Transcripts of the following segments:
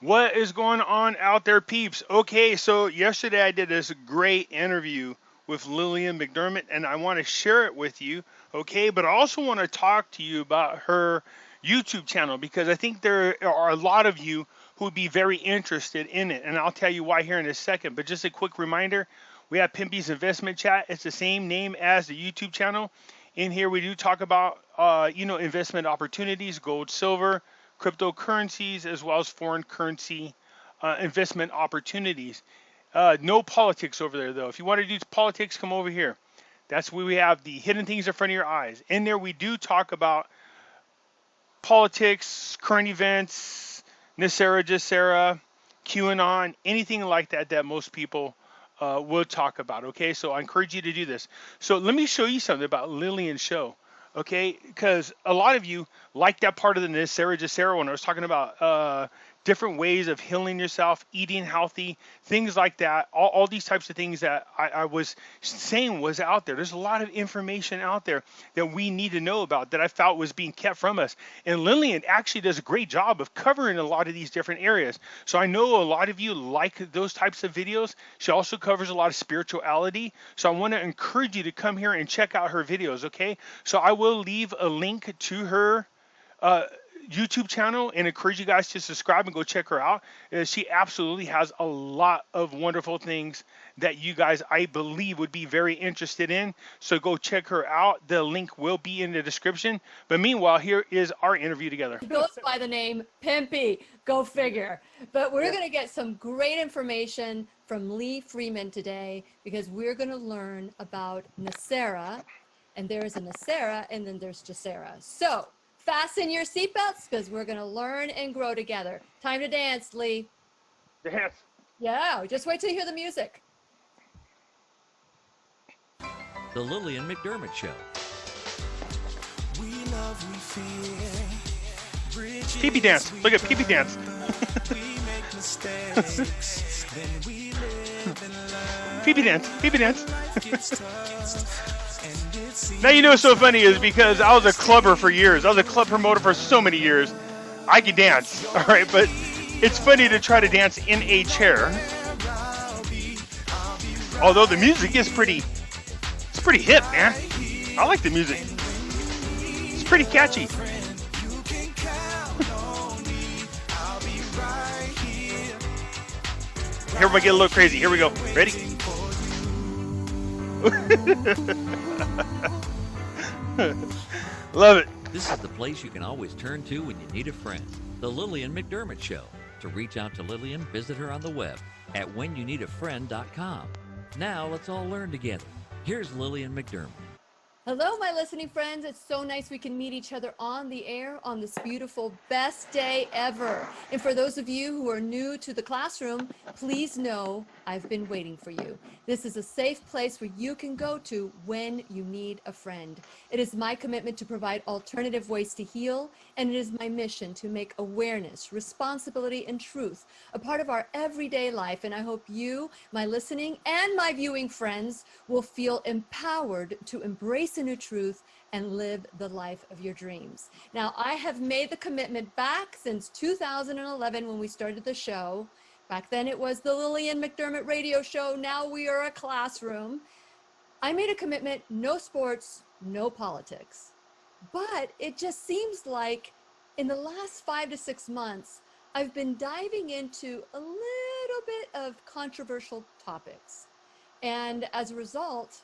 What is going on out there, peeps? Okay, so yesterday I did this great interview with Lillian McDermott, and I want to share it with you, okay? But I also want to talk to you about her YouTube channel because I think there are a lot of you who would be very interested in it, and I'll tell you why here in a second. But just a quick reminder, we have Pimpy's Investment Chat. It's the same name as the YouTube channel. In here, we do talk about, investment opportunities, gold, silver, cryptocurrencies, as well as foreign currency investment opportunities. No politics over there, though. If you want to do politics, come over here. That's where we have the hidden things in front of your eyes. In there, we do talk about politics, current events, NESARA, GESARA, QAnon, anything like that that most people will talk about. Okay, so I encourage you to do this. So let me show you something about Lillian's show. Okay, because a lot of you like that part of the NESARA, GESARA when I was talking about different ways of healing yourself, eating healthy, things like that. All these types of things that I was saying was out there. There's a lot of information out there that we need to know about that I felt was being kept from us. And Lillian actually does a great job of covering a lot of these different areas. So I know a lot of you like those types of videos. She also covers a lot of spirituality. So I want to encourage you to come here and check out her videos, okay? So I will leave a link to her uh, YouTube channel and encourage you guys to subscribe and go check her out. She absolutely has a lot of wonderful things that you guys, I believe, would be very interested in. So go check her out. The link will be in the description. But meanwhile, here is our interview together. He goes by the name Pimpy. Go figure. But we're going to get some great information from Lee Freeman today because we're going to learn about NESARA. And there is a NESARA and then there's GESARA. So fasten your seatbelts because we're going to learn and grow together. Time to dance, Lee. Dance. Yeah, just wait till you hear the music. The Lillian McDermott Show. Pee-pee dance. Look at pee-pee dance. Pee-pee dance. Pee-pee dance. Now you know what's so funny is because I was a clubber for years. I was a club promoter for so many years. I could dance, all right, but it's funny to try to dance in a chair. Although the music is pretty hip, man. I like the music. It's pretty catchy. Everybody get a little crazy. Here we go. Ready? Love it. This is the place you can always turn to when you need a friend. The Lillian McDermott Show. To reach out to Lillian, visit her on the web at whenyouneedafriend.com. Now let's all learn together. Here's Lillian McDermott. Hello, my listening friends. It's so nice we can meet each other on the air on this beautiful best day ever. And for those of you who are new to the classroom, please know I've been waiting for you. This is a safe place where you can go to when you need a friend. It is my commitment to provide alternative ways to heal, and it is my mission to make awareness, responsibility, and truth a part of our everyday life. And I hope you, my listening and my viewing friends, will feel empowered to embrace a new truth and live the life of your dreams. Now, I have made the commitment back since 2011 when we started the show. Back then it was the Lillian McDermott radio show. Now we are a classroom. I made a commitment, no sports, no politics. But it just seems like in the last 5 to 6 months, I've been diving into a little bit of controversial topics. And as a result,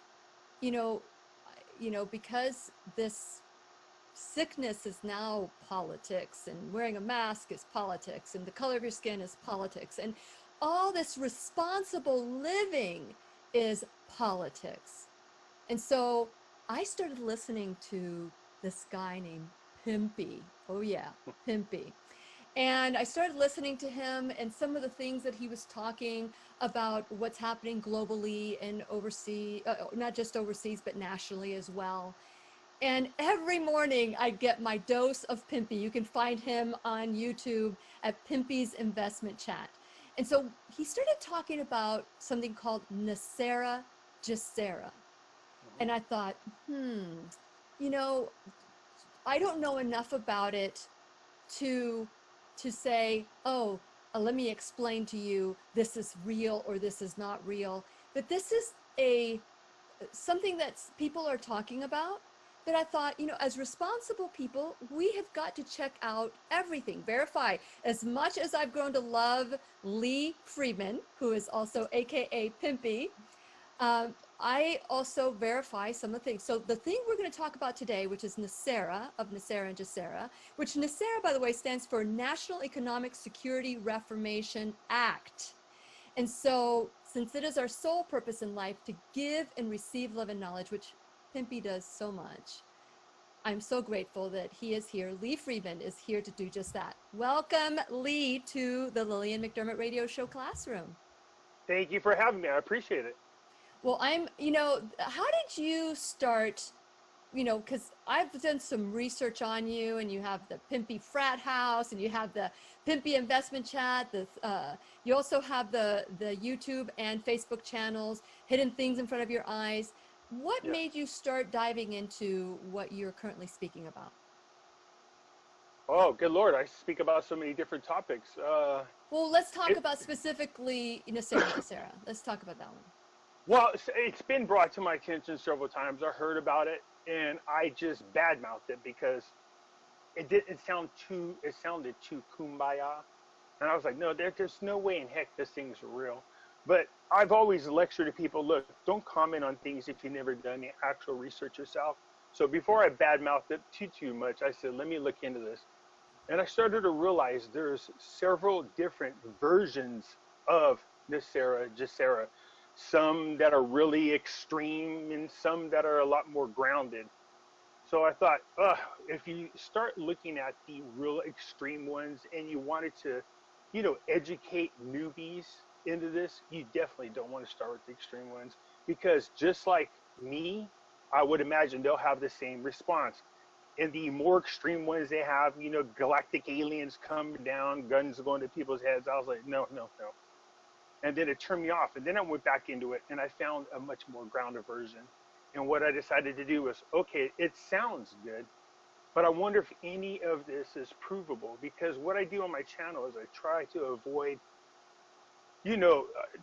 because this sickness is now politics, and wearing a mask is politics, and the color of your skin is politics, and all this responsible living is politics. And so I started listening to this guy named Pimpy. Oh yeah, Pimpy. And I started listening to him and some of the things that he was talking about what's happening globally and overseas, not just overseas, but nationally as well. And every morning I get my dose of Pimpy. You can find him on YouTube at Pimpy's Investment Chat. And so he started talking about something called NESARA, GESARA. And I thought, I don't know enough about it to say, oh, let me explain to you, this is real or this is not real. But this is a something that people are talking about that I thought, as responsible people, we have got to check out everything, verify. As much as I've grown to love Lee Friedman, who is also AKA Pimpy, I also verify some of the things. So the thing we're going to talk about today, which is NESARA, of NESARA and GESARA, which NESARA, by the way, stands for National Economic Security Reformation Act. And so, since it is our sole purpose in life to give and receive love and knowledge, which Pimpy does so much, I'm so grateful that he is here. Lee Friedman is here to do just that. Welcome, Lee, to the Lillian McDermott Radio Show classroom. Thank you for having me. I appreciate it. Well, how did you start? Because I've done some research on you, and you have the Pimpy Frat House, and you have the Pimpy Investment Chat. You also have the YouTube and Facebook channels, Hidden Things in Front of Your Eyes. What made you start diving into what you're currently speaking about? Oh, good Lord. I speak about so many different topics. Well, let's talk about specifically NESARA. Let's talk about that one. Well, it's been brought to my attention several times. I heard about it, and I just badmouthed it because it sounded too kumbaya. And I was like, no, there's no way in heck this thing's real. But I've always lectured to people, look, don't comment on things if you've never done the actual research yourself. So before I badmouthed it too much, I said, let me look into this. And I started to realize there's several different versions of NESARA, GESARA. Some that are really extreme and some that are a lot more grounded. So I thought, if you start looking at the real extreme ones and you wanted to, educate newbies into this, you definitely don't want to start with the extreme ones, because just like me, I would imagine they'll have the same response. And the more extreme ones they have, galactic aliens come down, guns going to people's heads. I was like, no. And then it turned me off. And then I went back into it and I found a much more grounded version. And what I decided to do was, okay, it sounds good, but I wonder if any of this is provable, because what I do on my channel is I try to avoid,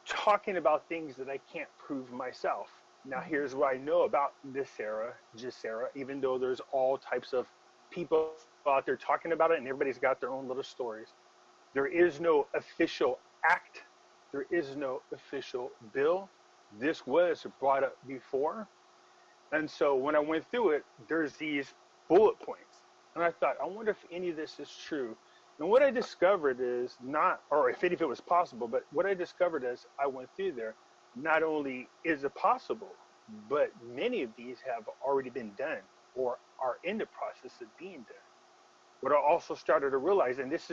talking about things that I can't prove myself. Now, here's what I know about NESARA, GESARA, even though there's all types of people out there talking about it and everybody's got their own little stories. There is no official act. There is no official bill. This was brought up before. And so when I went through it, there's these bullet points. And I thought, I wonder if any of this is true. And what I discovered is not, or if it was possible, but what I discovered as I went through there, not only is it possible, but many of these have already been done or are in the process of being done. What I also started to realize, and this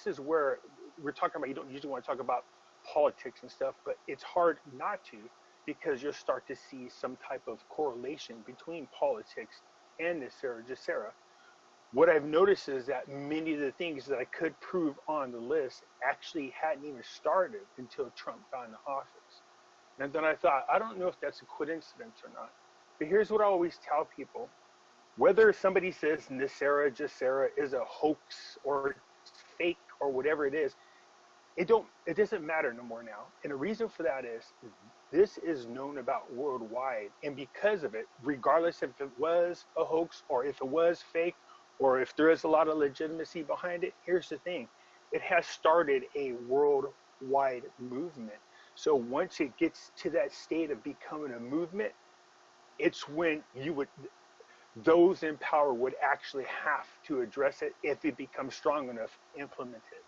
is where we're talking about, you don't usually want to talk about politics and stuff, but it's hard not to, because you'll start to see some type of correlation between politics and NESARA, GESARA. What I've noticed is that many of the things that I could prove on the list actually hadn't even started until Trump got into office. And then I thought, I don't know if that's a coincidence or not. But here's what I always tell people. Whether somebody says NESARA, GESARA is a hoax or fake or whatever it is, it doesn't matter no more now. And the reason for that is this is known about worldwide. And because of it, regardless if it was a hoax or if it was fake or if there is a lot of legitimacy behind it, here's the thing. It has started a worldwide movement. So once it gets to that state of becoming a movement, it's when those in power would actually have to address it if it becomes strong enough, implement it.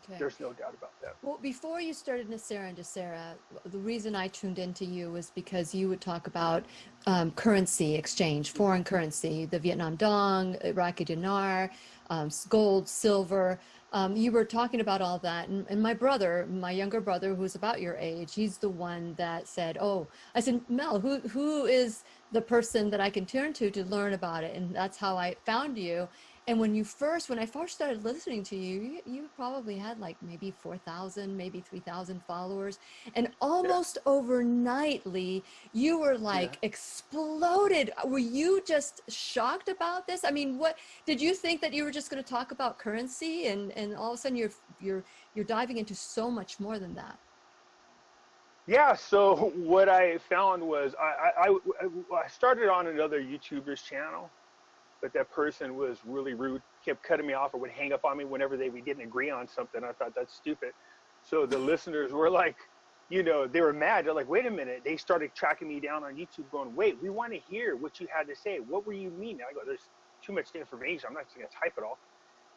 Okay. There's no doubt about that. Well, before you started NESARA and GESARA, the reason I tuned into you was because you would talk about currency exchange, foreign currency, the Vietnam Dong, Iraqi dinar, gold, silver. You were talking about all that. And my younger brother, who's about your age, he's the one that said, I said, Mel, who is the person that I can turn to learn about it? And that's how I found you. And when I first started listening to you, you probably had like maybe 4,000, maybe 3,000 followers. And almost overnightly, you were like exploded. Were you just shocked about this? I mean, what did you think that you were just going to talk about currency and all of a sudden you're diving into so much more than that. Yeah, so what I found was I started on another YouTuber's channel, but that person was really rude, kept cutting me off or would hang up on me whenever we didn't agree on something. I thought that's stupid. So the listeners were like, they were mad. They're like, wait a minute. They started tracking me down on YouTube going, wait, we want to hear what you had to say. What were you meaning? I go, there's too much information. I'm not just going to type it all.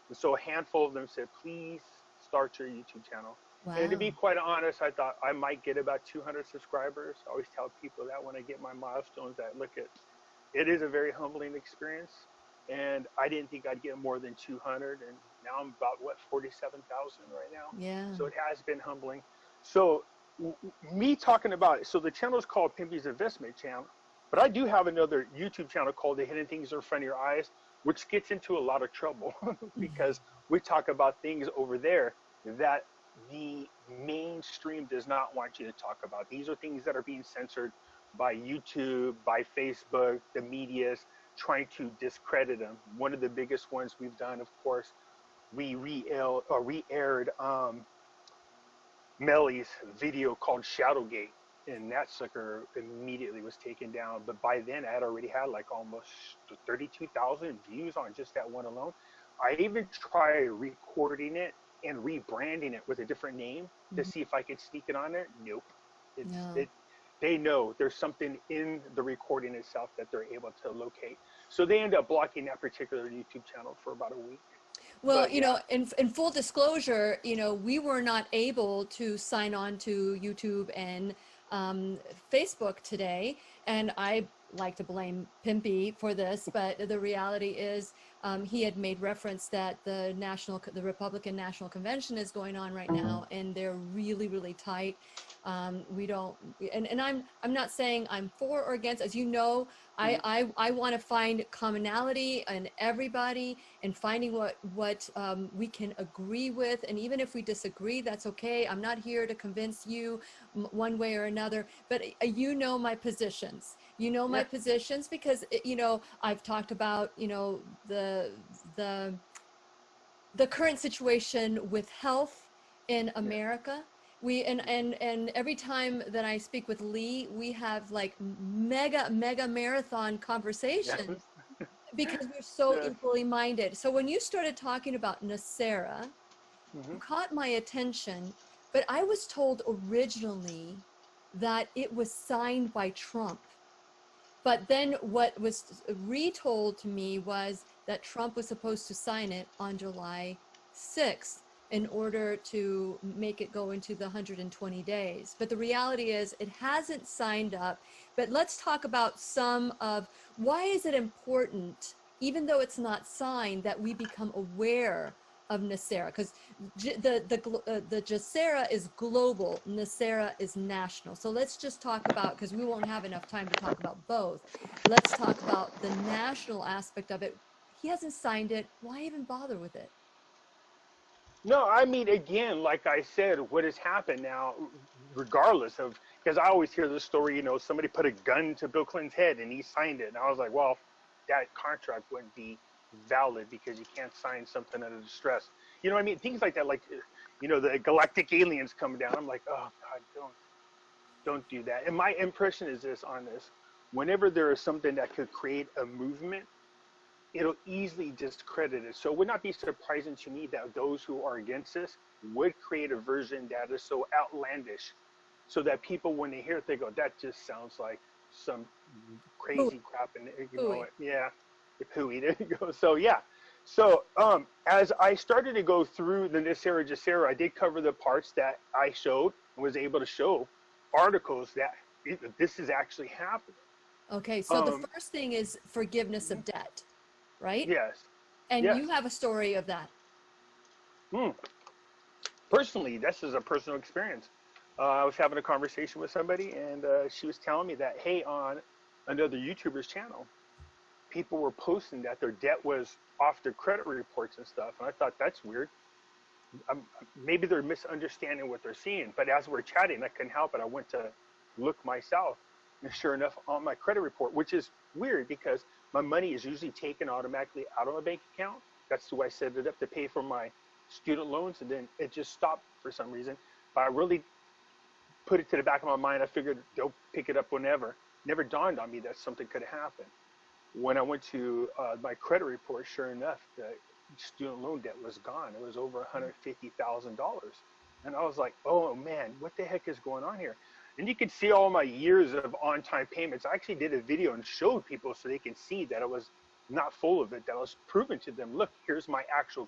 And so a handful of them said, please start your YouTube channel. And to Wow. be quite honest, I thought I might get about 200 subscribers. I always tell people that when I get my milestones, that look at it is a very humbling experience. And I didn't think I'd get more than 200. And now I'm about, 47,000 right now. Yeah. So it has been humbling. So me talking about it, so the channel is called Pimpy's Investment Channel. But I do have another YouTube channel called The Hidden Things in Front of Your Eyes, which gets into a lot of trouble because we talk about things over there that the mainstream does not want you to talk about. These are things that are being censored by YouTube, by Facebook, the media's trying to discredit them. One of the biggest ones we've done, of course, we re-aired Melly's video called Shadowgate, and that sucker immediately was taken down. But by then, I had already had like almost 32,000 views on just that one alone. I even tried recording it and rebranding it with a different name to see if I could sneak it on there. Nope. They know there's something in the recording itself that they're able to locate. So they end up blocking that particular YouTube channel for about a week. Well, But yeah. in full disclosure, we were not able to sign on to YouTube and Facebook today, and I like to blame Pimpy for this, but the reality is he had made reference that the Republican National Convention is going on right now, and they're really, really tight. We don't, and I'm not saying I'm for or against, as you know, I want to find commonality in everybody and finding what we can agree with, and even if we disagree, that's okay. I'm not here to convince you one way or another, but my positions. My positions because I've talked about the current situation with health in America. We and every time that I speak with Lee, we have like mega marathon conversations because we're so equally minded. So when you started talking about NESARA, you caught my attention, but I was told originally that it was signed by Trump. But then what was retold to me was that Trump was supposed to sign it on July 6th in order to make it go into the 120 days. But the reality is it hasn't signed up. But let's talk about some of why is it important, even though it's not signed, that we become aware of NESARA, because the GESARA is global, NESARA is national. So let's just talk about, because we won't have enough time to talk about both. Let's talk about the national aspect of it. He hasn't signed it. Why even bother with it? No, I mean, again, like I said, what has happened now, regardless of, because I always hear this story, somebody put a gun to Bill Clinton's head and he signed it. And I was like, well, that contract wouldn't be valid because you can't sign something under distress. You know what I mean? Things like that, like, the galactic aliens coming down. I'm like, oh, God, don't do that. And my impression is this on this. Whenever there is something that could create a movement, it'll easily discredit it. So it would not be surprising to me that those who are against this would create a version that is so outlandish so that people, when they hear it, they go, that just sounds like some crazy crap. And hooey, there you go. So yeah. So as I started to go through the NESARA GESARA, I did cover the parts that I showed and was able to show articles that this is actually happening. Okay, so the first thing is forgiveness of debt, right? Yes. And yes. you have a story of that. Personally, this is a personal experience. I was having a conversation with somebody, and she was telling me that, hey, on another YouTuber's channel, people were posting that their debt was off their credit reports and stuff. And I thought, that's weird. Maybe they're misunderstanding what they're seeing. But as we're chatting, I couldn't help it. I went to look myself. And sure enough, on my credit report, which is weird because my money is usually taken automatically out of my bank account. That's the way I set it up to pay for my student loans, and then it just stopped for some reason. But I really put it to the back of my mind. I figured they'll pick it up whenever. Never dawned on me that something could happen. When I went to my credit report, sure enough, the student loan debt was gone. It was over $150,000. And I was like, oh man, what the heck is going on here? And you can see all my years of on-time payments. I actually did a video and showed people so they can see that I was not full of it, that I was proving to them, look, here's my actual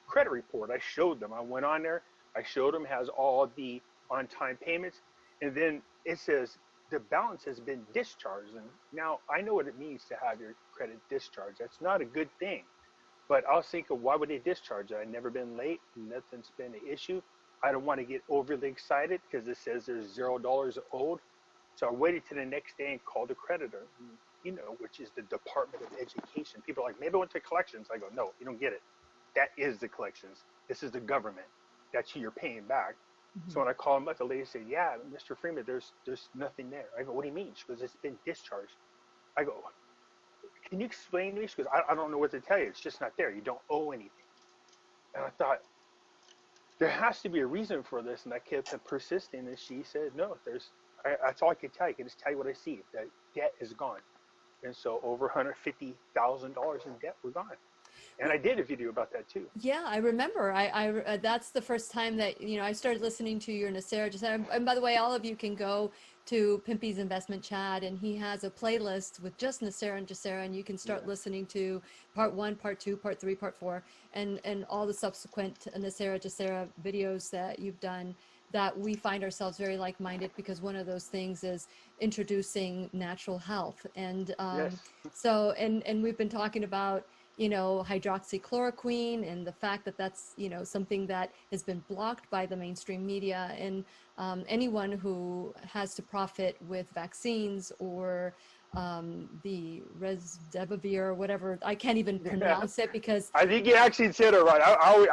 credit report. I showed them. I went on there. I showed them, has all the on-time payments. And then it says the balance has been discharged. And now I know what it means to have your credit discharged. That's not a good thing. But I was thinking, why would they discharge it? I've never been late. Nothing's been an issue. I don't want to get overly excited because it says there's $0 owed. So I waited till the next day and called the creditor, you know, which is the Department of Education. People are like, maybe I went to collections. I go, no, you don't get it. That is the collections. This is the government. That's who you're paying back. Mm-hmm. So when I called them up, the lady said, yeah, Mr. Freeman, there's nothing there. I go, what do you mean? She goes, it's been discharged. I go, can you explain to me? She goes, I don't know what to tell you. It's just not there. You don't owe anything. And I thought, there has to be a reason for this. And I kept persisting. And she said, no, that's all I can tell you. I can just tell you what I see. That debt is gone. And so over $150,000 in debt were gone. And I did a video about that too. Yeah, I remember. I that's the first time that, you know, I started listening to your NESARA. And by the way, all of you can go to Pimpy's investment chat, and he has a playlist with just NESARA and GESARA, and you can start listening to part 1, part 2, part 3, part 4, and all the subsequent NESARA, GESARA videos that you've done, that we find ourselves very like-minded, because one of those things is introducing natural health. And so, and we've been talking about, you know, hydroxychloroquine, and the fact that that's, you know, something that has been blocked by the mainstream media. And anyone who has to profit with vaccines or the Remdesivir or whatever, I can't even pronounce it because I think you actually said it right.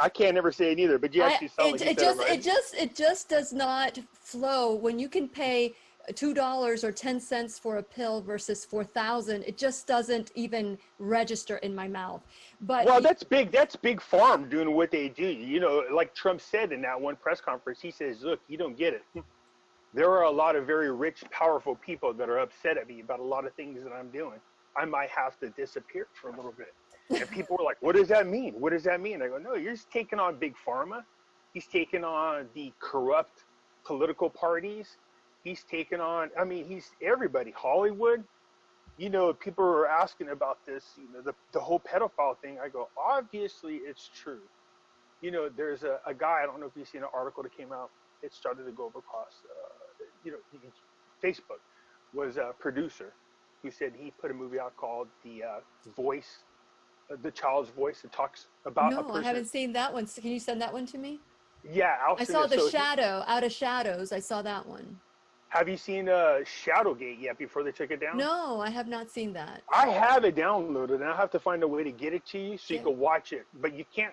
I can't never say it either, but you actually sound like you said it right. It just does not flow when you can pay $2 or 10 cents for a pill versus 4,000. It just doesn't even register in my mouth. But well, that's big farm doing what they do. You know, like Trump said in that one press conference, he says, look, you don't get it. There are a lot of very rich, powerful people that are upset at me about a lot of things that I'm doing. I might have to disappear for a little bit. And people were like, what does that mean? What does that mean? I go, no, you're just taking on big pharma. He's taking on the corrupt political parties. He's taken on, I mean, he's everybody. Hollywood, you know, people are asking about this, you know, the whole pedophile thing. I go, obviously it's true. You know, there's a guy, I don't know if you've seen an article that came out. It started to go across, you know, Facebook, was a producer who said he put a movie out called The Voice, The Child's Voice. It talks about a person. No, I haven't seen that one. So can you send that one to me? Yeah. I saw The Shadow, Out of Shadows. I saw that one. Have you seen Shadowgate yet before they took it down? No, I have not seen that. I have it downloaded, and I have to find a way to get it to you so you can watch it. But you can't,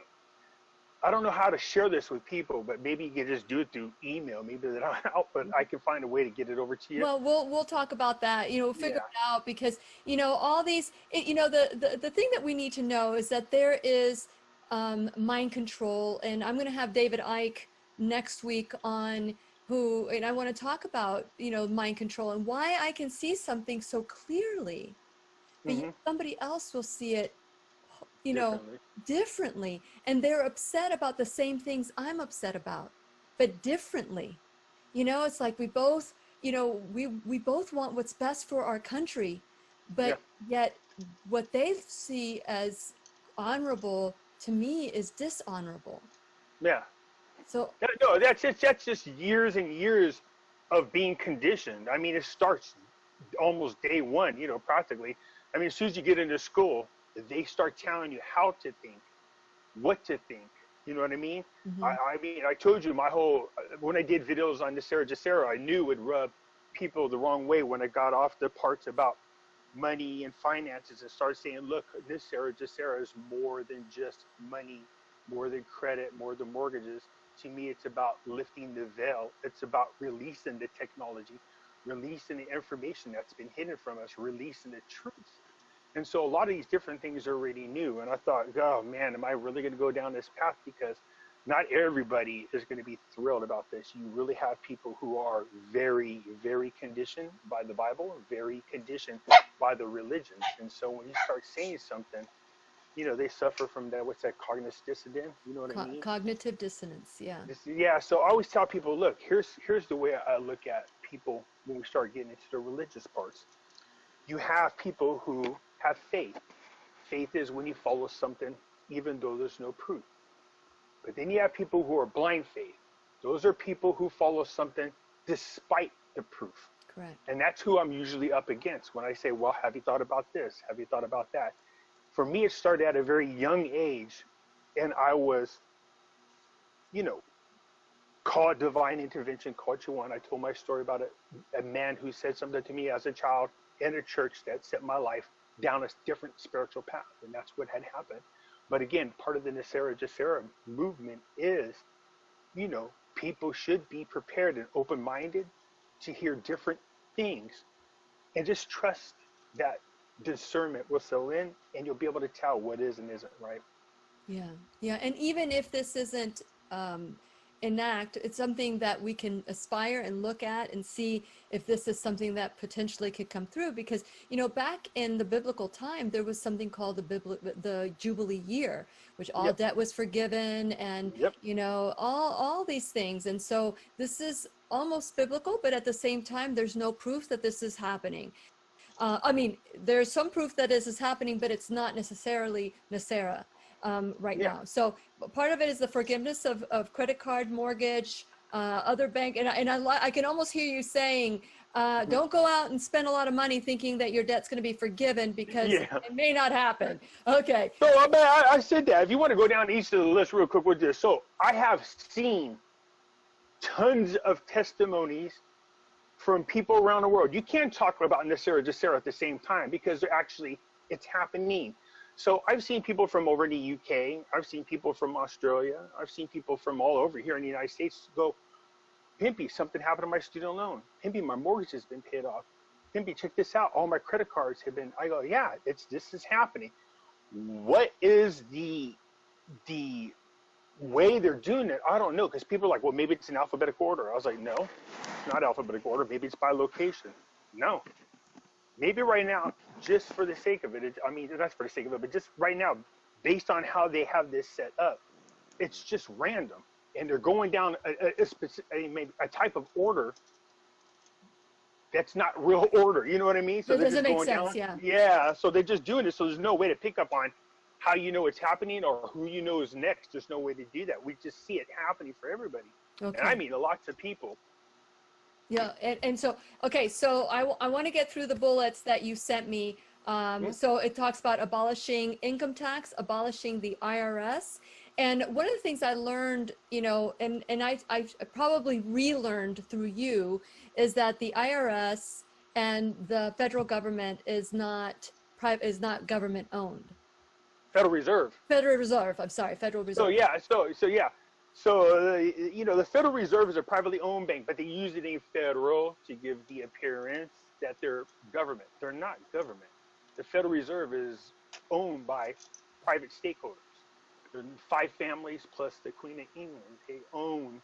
I don't know how to share this with people, but maybe you can just do it through email. Maybe that I'm out, but I can find a way to get it over to you. Well, we'll talk about that. You know, we'll figure it out, because, you know, all these, you know, the thing that we need to know is that there is mind control, and I'm going to have David Icke next week on, and I want to talk about, you know, mind control and why I can see something so clearly, but somebody else will see it, you know, differently. And they're upset about the same things I'm upset about, but differently. You know, it's like we both, you know, we both want what's best for our country, but yet what they see as honorable to me is dishonorable. Yeah. So no, that's just years and years of being conditioned. I mean, it starts almost day one, you know, practically. I mean, as soon as you get into school, they start telling you how to think, what to think. You know what I mean? I mean, I told you when I did videos on NESARA, GESARA, I knew it would rub people the wrong way when I got off the parts about money and finances and started saying, look, NESARA, GESARA is more than just money, more than credit, more than mortgages. To me, it's about lifting the veil. It's about releasing the technology, releasing the information that's been hidden from us, releasing the truth. And so a lot of these different things are already new. And I thought, oh man, am I really going to go down this path? Because not everybody is going to be thrilled about this. You really have people who are very, very conditioned by the Bible, very conditioned by the religions. And so when you start saying something, they suffer from that, what's that, cognitive dissonance? You know what I mean? Cognitive dissonance, yeah. Yeah, so I always tell people, look, here's the way I look at people when we start getting into the religious parts. You have people who have faith. Faith is when you follow something even though there's no proof. But then you have people who are blind faith. Those are people who follow something despite the proof. Correct. And that's who I'm usually up against when I say, well, have you thought about this? Have you thought about that? For me, it started at a very young age, and I was, call it divine intervention, call it what you want. I told my story about a man who said something to me as a child in a church that set my life down a different spiritual path, and that's what had happened. But again, part of the NESARA GESARA movement is, people should be prepared and open-minded to hear different things and just trust that discernment will settle in and you'll be able to tell what is and isn't, right? Yeah. Yeah. And even if this isn't it's something that we can aspire and look at and see if this is something that potentially could come through, because back in the biblical time there was something called the Jubilee year, which all debt was forgiven, and all these things. And so this is almost biblical, but at the same time there's no proof that this is happening. There's some proof that this is happening, but it's not necessarily NESARA right now. So part of it is the forgiveness of credit card, mortgage, other bank. And I can almost hear you saying, don't go out and spend a lot of money thinking that your debt's going to be forgiven, because it may not happen. Okay. So I said that. If you want to go down each of the list real quick with this. So I have seen tons of testimonies from people around the world. You can't talk about NESARA GESARA at the same time because it's happening. So I've seen people from over in the UK. I've seen people from Australia. I've seen people from all over here in the United States go, Pimpy, something happened to my student loan. Pimpy, my mortgage has been paid off. Pimpy, check this out. All my credit cards have been. I go, yeah, this is happening. What is the way they're doing it? I don't know, because people are like, well, maybe it's in alphabetical order. I was like, no, it's not alphabetical order. Maybe it's by location. No. Maybe right now, just for the sake of it, not for the sake of it, but just right now, based on how they have this set up, it's just random. And they're going down a type of order that's not real order. You know what I mean? So it doesn't make sense, down. yeah. Yeah, so they're just doing it. So there's no way to pick up on how it's happening or who is next. There's no way to do that. We just see it happening for everybody. Okay. And lots of people. Yeah, and so, okay, so I want to get through the bullets that you sent me. So it talks about abolishing income tax, abolishing the IRS. And one of the things I learned, and I probably relearned through you, is that the IRS and the federal government is not government owned. Federal Reserve. Federal Reserve. I'm sorry, Federal Reserve. So the Federal Reserve is a privately owned bank, but they use the name federal to give the appearance that they're government. They're not government. The Federal Reserve is owned by private stakeholders. There are 5 families plus the Queen of England. They own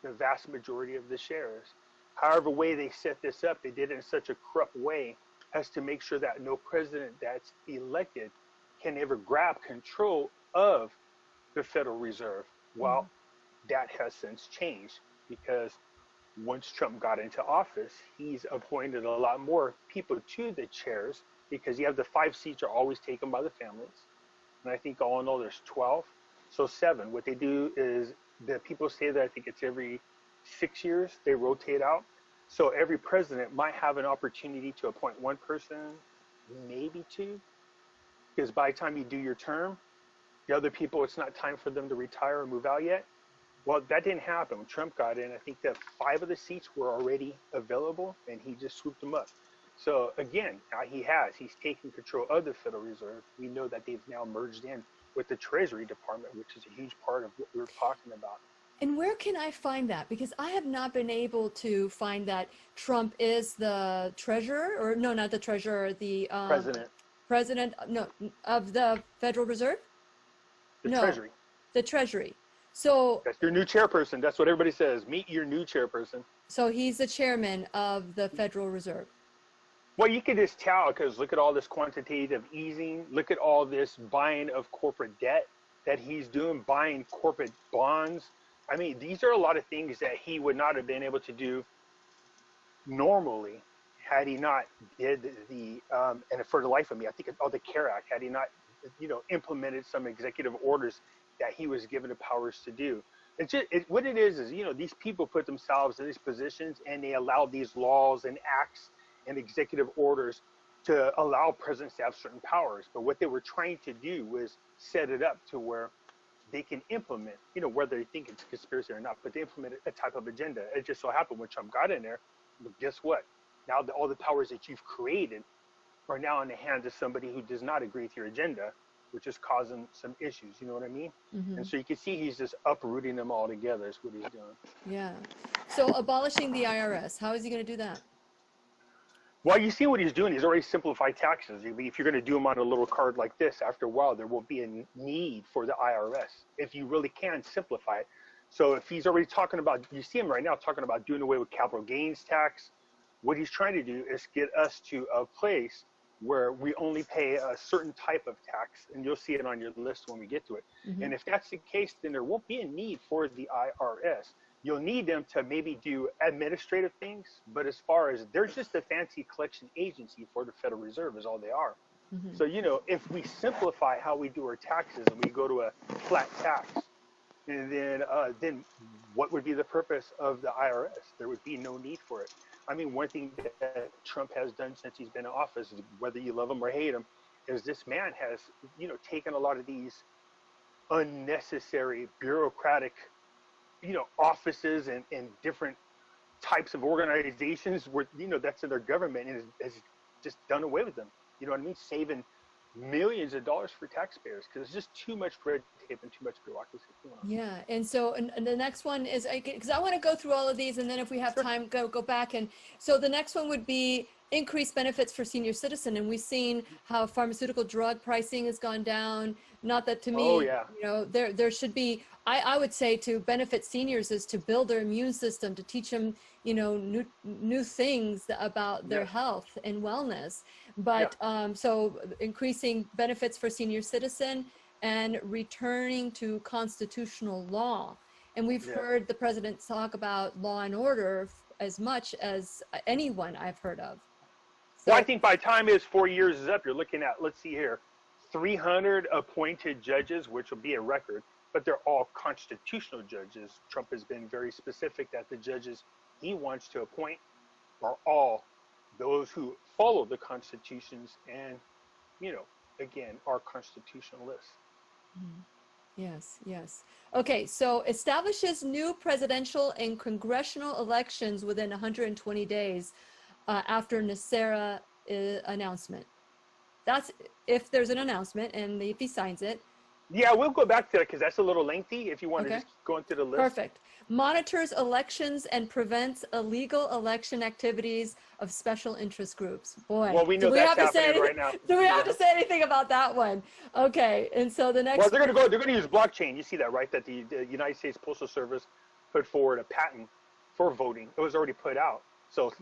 the vast majority of the shares. However way they set this up, they did it in such a corrupt way as to make sure that no president that's elected can ever grab control of the Federal Reserve. Well, that has since changed, because once Trump got into office, he's appointed a lot more people to the chairs, because you have the 5 seats are always taken by the families. And I think all in all there's 12. So 7. What they do is the people say that I think it's every 6 years they rotate out. So every president might have an opportunity to appoint 1 person, maybe 2. Because by the time you do your term, the other people, it's not time for them to retire or move out yet. Well, that didn't happen. When Trump got in, I think that 5 of the seats were already available, and he just swooped them up. So again, he's taking control of the Federal Reserve. We know that they've now merged in with the Treasury Department, which is a huge part of what we were talking about. And where can I find that? Because I have not been able to find that Trump is the treasurer, or no, not the treasurer, the president, no, of the Federal Reserve. Treasury. The Treasury. So, That's your new chairperson. That's what everybody says. Meet your new chairperson. so he's the chairman of the Federal Reserve. Well, you can just tell because look at all this quantitative easing. Look at all this buying of corporate debt that he's doing, buying corporate bonds. I mean, these are a lot of things that he would not have been able to do normally had he not did the and for the life of me, I think the CARE Act, had he not, implemented some executive orders that he was given the powers to do. It's just what it is, these people put themselves in these positions and they allow these laws and acts and executive orders to allow presidents to have certain powers. But what they were trying to do was set it up to where they can implement, whether they think it's conspiracy or not, but they implement a type of agenda. It just so happened when Trump got in there, well, guess what? Now all the powers that you've created are now in the hands of somebody who does not agree with your agenda, which is causing some issues. You know what I mean? Mm-hmm. And so you can see he's just uprooting them all together is what he's doing. Yeah. So abolishing the IRS, how is he going to do that? Well, you see what he's doing. He's already simplified taxes. If you're going to do them on a little card like this, after a while, there won't be a need for the IRS if you really can simplify it. So if he's already talking about, you see him right now talking about doing away with capital gains tax, what he's trying to do is get us to a place where we only pay a certain type of tax, and you'll see it on your list when we get to it. Mm-hmm. And if that's the case, then there won't be a need for the IRS. You'll need them to maybe do administrative things, but as far as they're just a fancy collection agency for the Federal Reserve is all they are. Mm-hmm. So, if we simplify how we do our taxes and we go to a flat tax, and then what would be the purpose of the IRS? There would be no need for it. I mean, one thing that Trump has done since he's been in office, whether you love him or hate him, is this man has, taken a lot of these unnecessary bureaucratic, offices and different types of organizations where, that's in their government and has just done away with them. You know what I mean? Saving millions of dollars for taxpayers because it's just too much red tape and too much bureaucracy. Yeah, and so and the next one is, because I want to go through all of these, and then if we have time, go back. And so the next one would be increased benefits for senior citizen, and we've seen how pharmaceutical drug pricing has gone down. Not that to me, there should be. I would say to benefit seniors is to build their immune system, to teach them, new things about their health and wellness. But so increasing benefits for senior citizen and returning to constitutional law. And we've heard the president talk about law and order as much as anyone I've heard of. So, well, I think by the time his 4 years is up, you're looking at, let's see here, 300 appointed judges, which will be a record, but they're all constitutional judges. Trump has been very specific that the judges he wants to appoint are all those who follow the constitutions and, again, are constitutionalists. Yes. Okay, so establishes new presidential and congressional elections within 120 days after NESARA announcement. That's if there's an announcement and if he signs it. Yeah, we'll go back to that because that's a little lengthy if you want to just go into the list. Perfect. Monitors elections and prevents illegal election activities of special interest groups. Boy, well, we know that's happening right now. Do we have to say anything about that one? Okay, and so the next. Well, they're going to use blockchain. You see that, right? That the United States Postal Service put forward a patent for voting. It was already put out, so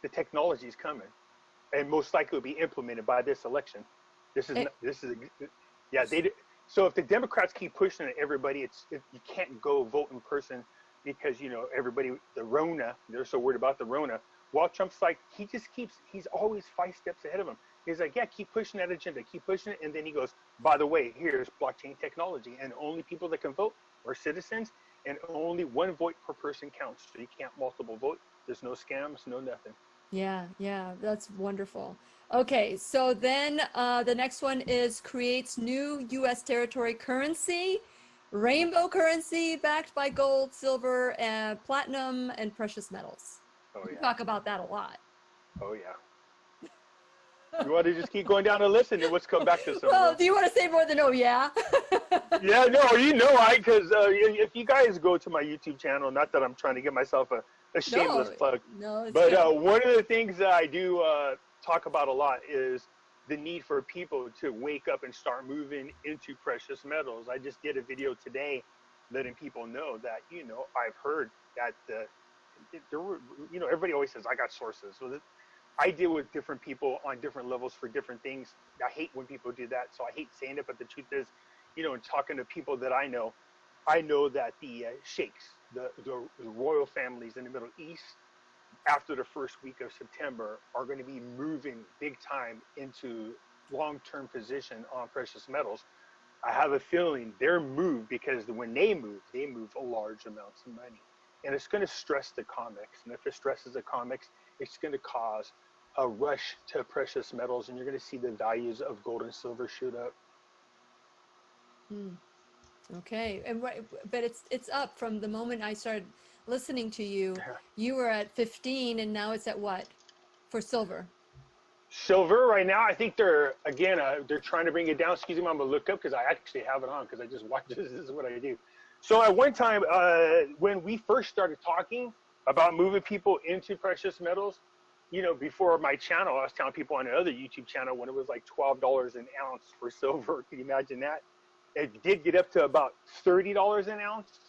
the technology is coming, and most likely will be implemented by this election. So if the Democrats keep pushing it, everybody, you can't go vote in person because, everybody, the Rona, they're so worried about the Rona. While Trump's like, he's always 5 steps ahead of him. He's like, yeah, keep pushing that agenda, keep pushing it. And then he goes, by the way, here's blockchain technology. And only people that can vote are citizens, and only 1 vote per person counts. So you can't multiple vote. There's no scams, no nothing. Yeah, that's wonderful. Okay, so then the next one is creates new U.S. territory currency, rainbow currency backed by gold, silver, and platinum, and precious metals. Oh, yeah. We talk about that a lot. Oh, yeah. You want to just keep going down the list and then let's come back to some. Well, do you want to say more than yeah? Yeah, no, because if you guys go to my YouTube channel, not that I'm trying to give myself a shameless plug, but one of the things that I do talk about a lot is the need for people to wake up and start moving into precious metals. I just did a video today letting people know that, I've heard that there were, everybody always says, I got sources. So I deal with different people on different levels for different things. I hate when people do that. So I hate saying it, but the truth is, in talking to people that I know that the sheikhs, the royal families in the Middle East, after the first week of September, are going to be moving big time into long-term position on precious metals. I have a feeling they're moved because when they move large amounts of money. And it's going to stress the comics. And if it stresses the comics, it's going to cause a rush to precious metals, and you're going to see the values of gold and silver shoot up. Okay, and but it's up from the moment I started listening to you. You were at 15, and now it's at what for silver? Silver right now, I think they're trying to bring it down. Excuse me, I'm gonna look up because I actually have it on because I just watch this. This is what I do. So at one time, when we first started talking about moving people into precious metals, before my channel, I was telling people on another YouTube channel when it was like $12 an ounce for silver. Can you imagine that? It did get up to about $30 an ounce,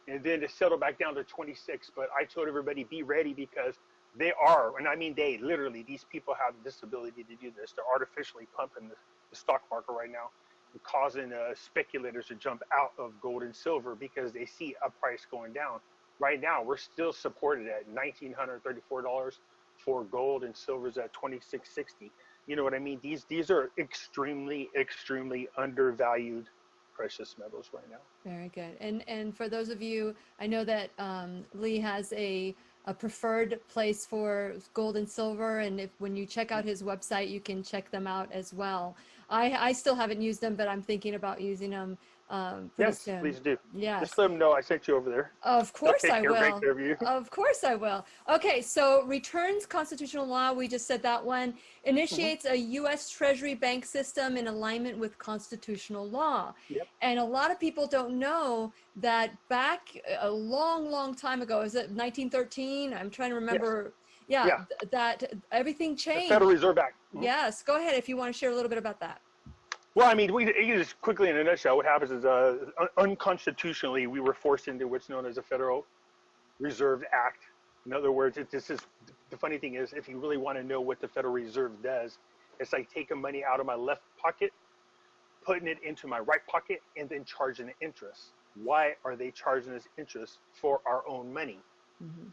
and then it settled back down to 26. But I told everybody, be ready, because they are, and I mean they, literally, these people have this ability to do this. They're artificially pumping the stock market right now, and causing speculators to jump out of gold and silver because they see a price going down. Right now, we're still supported at $1,934 for gold, and silver's at $2,660. You know what I mean? These are extremely, extremely undervalued precious metals right now. Very good. And for those of you, I know that Lee has a preferred place for gold and silver, and when you check out his website, you can check them out as well. I still haven't used them, but I'm thinking about using them pretty Yes, soon. please do. Yes. Just let them know I sent you over there. Of course I will. Great care of you. Of course I will. Okay, so returns constitutional law, we just said that one, initiates a U.S. Treasury bank system in alignment with constitutional law. Yep. And a lot of people don't know that back a long, long time ago, is it 1913? I'm trying to remember. Yes. Yeah, that everything changed. The Federal Reserve Act. Yes, go ahead if you want to share a little bit about that. Well, I mean, just quickly in a nutshell, what happens is unconstitutionally, we were forced into what's known as a Federal Reserve Act. In other words, the funny thing is, if you really want to know what the Federal Reserve does, it's like taking money out of my left pocket, putting it into my right pocket, and then charging interest. Why are they charging us interest for our own money?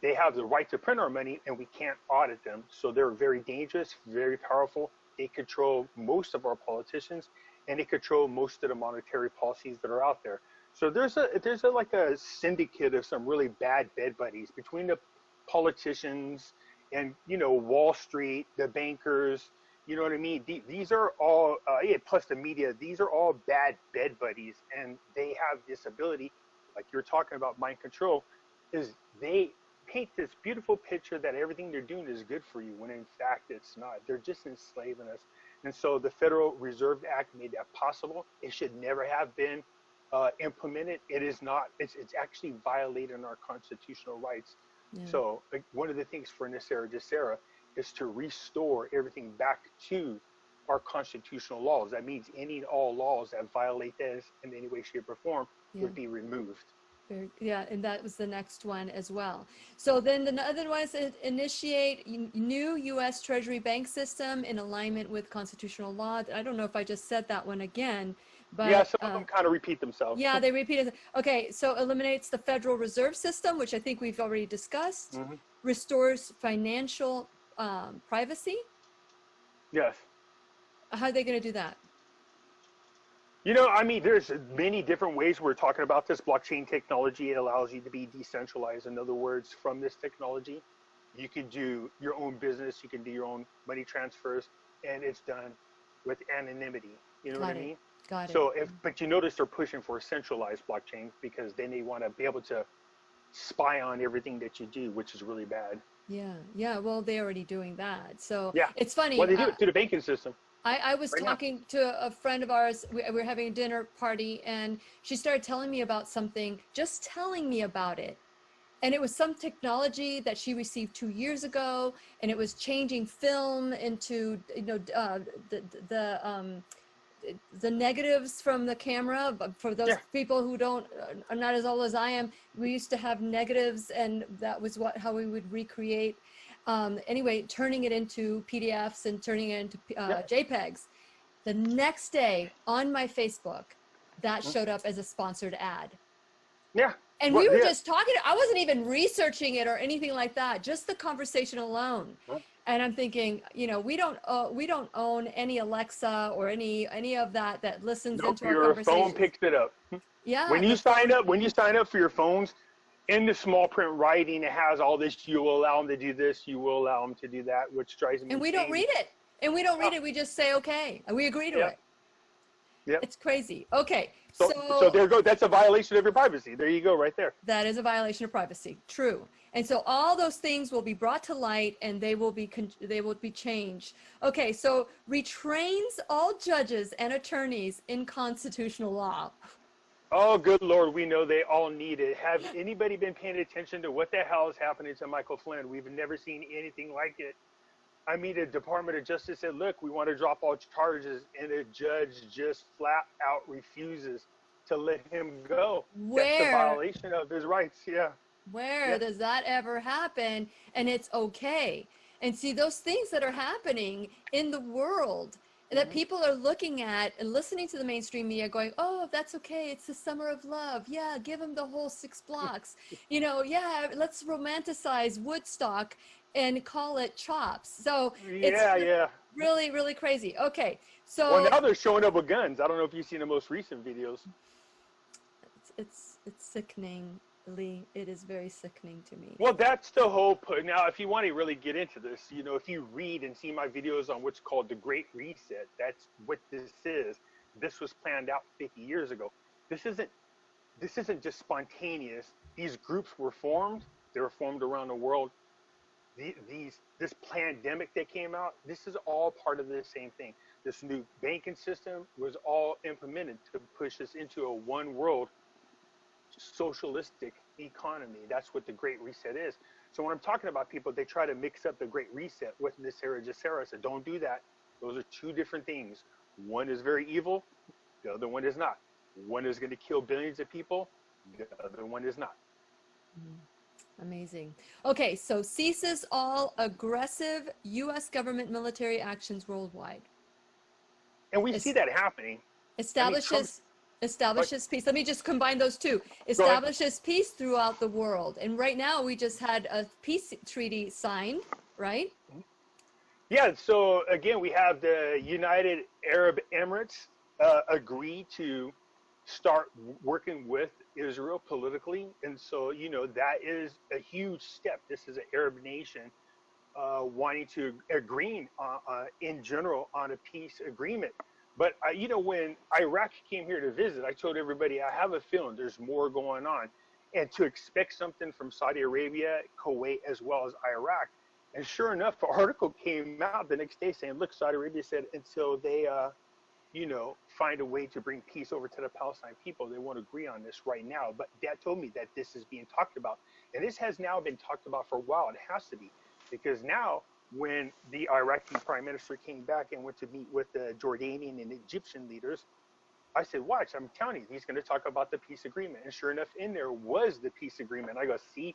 They have the right to print our money, and we can't audit them. So they're very dangerous, very powerful. They control most of our politicians, and they control most of the monetary policies that are out there. So there's like a syndicate of some really bad bed buddies between the politicians and Wall Street, the bankers. You know what I mean? These are all plus the media. These are all bad bed buddies, and they have this ability, like you're talking about mind control, is they paint this beautiful picture that everything they're doing is good for you when in fact it's not. They're just enslaving us. And so the Federal Reserve Act made that possible. It should never have been implemented. It is not. It's actually violating our constitutional rights. Yeah. So one of the things for NESARA GESARA is to restore everything back to our constitutional laws. That means any and all laws that violate this in any way, shape, or form would be removed. Yeah, and that was the next one as well. So then the other one is initiate new U.S. Treasury bank system in alignment with constitutional law. I don't know if I just said that one again, but yeah, some of them kind of repeat themselves. Yeah, they repeat it. Okay, so eliminates the Federal Reserve System, which I think we've already discussed. Restores financial privacy. Yes. How are they going to do that? I mean, there's many different ways we're talking about this. Blockchain technology allows you to be decentralized. In other words, from this technology, you can do your own business, you can do your own money transfers, and it's done with anonymity. You know what I mean? Got it. So, but you notice they're pushing for a centralized blockchain because then they want to be able to spy on everything that you do, which is really bad. Yeah. Well, they're already doing that. So yeah, it's funny. Well, they do it through the banking system. I was talking to a friend of ours. We were having a dinner party, and she started telling me about something, just telling me about it. And it was some technology that she received 2 years ago, and it was changing film into, the negatives from the camera. But for those Yeah. people who don't are not as old as I am, we used to have negatives, and that was how we would recreate. Anyway, turning it into PDFs and turning it into JPEGs. The next day on my Facebook, that showed up as a sponsored ad. Yeah. And Well, we were yeah. just talking, I wasn't even researching it or anything like that, just the conversation alone. Huh? And I'm thinking, you know, we don't own any Alexa or any of that listens Nope, into our your phone conversations. picks it up. Yeah. When you sign up for your phones, in the small print writing, it has all this. You will allow them to do this. You will allow them to do that, which drives me And we insane. don't read it. And we don't read it. We just say, okay. And we agree to it. Yep. It's crazy. Okay. So there you go. That's a violation of your privacy. There you go, right there. That is a violation of privacy. True. And so all those things will be brought to light, and they will be changed. Okay. So retrains all judges and attorneys in constitutional law. Oh, good Lord, we know they all need it. Have anybody been paying attention to what the hell is happening to Michael Flynn? We've never seen anything like it. I mean, the Department of Justice said, look, we want to drop all charges, and the judge just flat out refuses to let him go. That's a violation of his rights, yeah. Where does that ever happen? And it's okay. And see, those things that are happening in the world that people are looking at and listening to the mainstream media going, oh, that's okay. It's the summer of love. Yeah, give them the whole 6 blocks. You know, yeah, let's romanticize Woodstock and call it chops. So it's really, really crazy. Okay, so. Well, now they're showing up with guns. I don't know if you've seen the most recent videos. It's sickening, Lee. It is very sickening to me. Well, that's the hope. Now, if you want to really get into this, you know, if you read and see my videos on what's called the Great Reset, that's what this is. This was planned out 50 years ago. This isn't just spontaneous. These groups were formed. They were formed around the world. This pandemic that came out, this is all part of the same thing. This new banking system was all implemented to push us into a one world socialistic economy. That's what the Great Reset is. So when I'm talking about people, they try to mix up the Great Reset with NESARA, GESARA. So don't do that. Those are two different things. One is very evil. The other one is not. One is going to kill billions of people. The other one is not. Amazing. Okay, so ceases all aggressive U.S. government military actions worldwide. And we see that happening. Establishes peace. Let me just combine those two. Establishes peace throughout the world. And right now we just had a peace treaty signed, right? Yeah, so again, we have the United Arab Emirates agree to start working with Israel politically. And so, you know, that is a huge step. This is an Arab nation wanting to agree in general on a peace agreement. But, you know, when Iraq came here to visit, I told everybody, I have a feeling there's more going on. And to expect something from Saudi Arabia, Kuwait, as well as Iraq. And sure enough, an article came out the next day saying, look, Saudi Arabia said until they, you know, find a way to bring peace over to the Palestine people, they won't agree on this right now. But Dad told me that this is being talked about. And this has now been talked about for a while. It has to be. Because now, when the Iraqi prime minister came back and went to meet with the Jordanian and Egyptian leaders, I said, watch, I'm telling you, he's going to talk about the peace agreement. And sure enough, in there was the peace agreement. I go, see,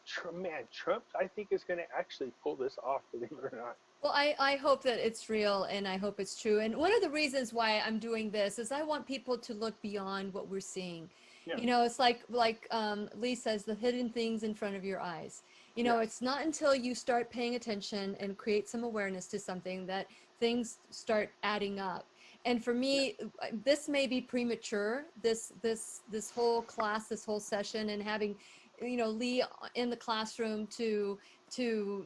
Trump, I think, is going to actually pull this off, believe it or not. Well, I hope that it's real, and I hope it's true. And one of the reasons why I'm doing this is I want people to look beyond what we're seeing. Yeah. You know, it's like Lee says, the hidden things in front of your eyes. You know, it's not until you start paying attention and create some awareness to something that things start adding up. And for me, this may be premature, this whole class, this whole session, and having, you know, Lee in the classroom to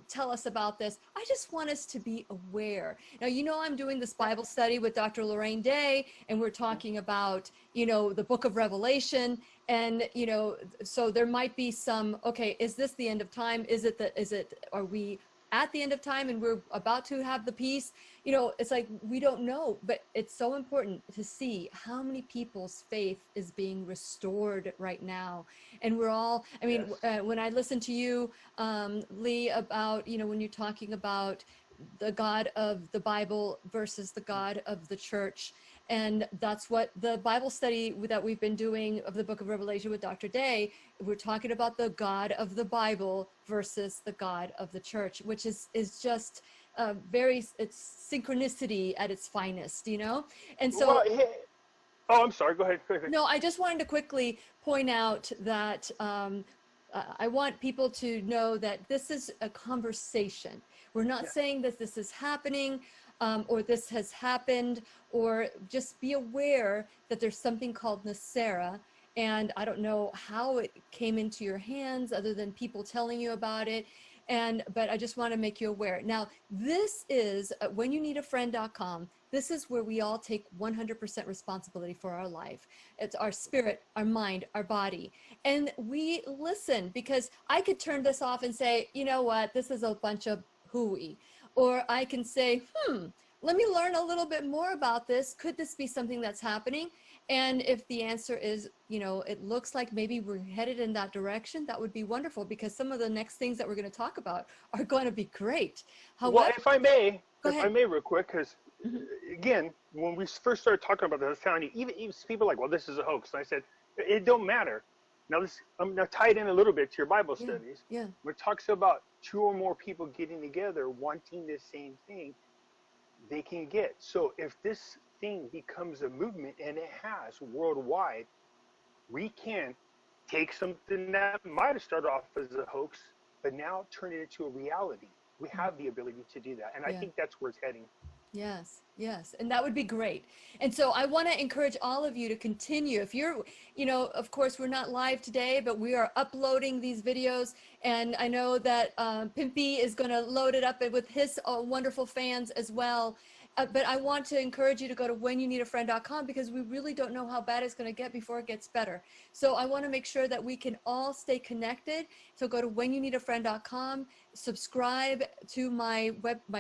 tell us about this. I just want us to be aware. Now, you know, I'm doing this Bible study with Dr. Lorraine Day, and we're talking about, you know, the book of Revelation. And, you know, so there might be some, okay, is this the end of time? Are we at the end of time and we're about to have the peace? You know, it's like, we don't know, but it's so important to see how many people's faith is being restored right now. And we're all, I mean, when I listen to you, Lee, about, you know, when you're talking about the God of the Bible versus the God of the church. And that's what the Bible study that we've been doing of the book of Revelation with Dr. Day, we're talking about the God of the Bible versus the God of the church, which is just it's synchronicity at its finest, you know? And Well, so, hey, oh, I'm sorry. Go ahead. Go ahead. no, I just wanted to quickly point out that I want people to know that this is a conversation. We're not Yeah. saying that this is happening or this has happened, or just be aware that there's something called NESARA. And I don't know how it came into your hands other than people telling you about it. But I just want to make you aware. Now, this is whenyouneedafriend.com. This is where we all take 100% responsibility for our life. It's our spirit, our mind, our body. And we listen, because I could turn this off and say, you know what, this is a bunch of hooey. Or I can say, let me learn a little bit more about this. Could this be something that's happening? And if the answer is, you know, it looks like maybe we're headed in that direction, that would be wonderful, because some of the next things that we're going to talk about are going to be great. Well, However, if I may, go ahead. real quick, because again, when we first started talking about this, I was telling you, even people are like, well, this is a hoax. And I said, it don't matter. Now I'm now tie it in a little bit to your Bible studies. Yeah. Where it talks about two or more people getting together, wanting the same thing, they can get. So if this thing becomes a movement, and it has worldwide, we can take something that might have started off as a hoax, but now turn it into a reality. We have the ability to do that, and I think that's where it's heading. Yes, yes. And that would be great. And so I want to encourage all of you to continue. If you're, you know, of course, we're not live today, but we are uploading these videos. And I know that Pimpy is going to load it up with his wonderful fans as well. But I want to encourage you to go to whenyouneedafriend.com, because we really don't know how bad it's going to get before it gets better. So I want to make sure that we can all stay connected. So go to whenyouneedafriend.com, subscribe to my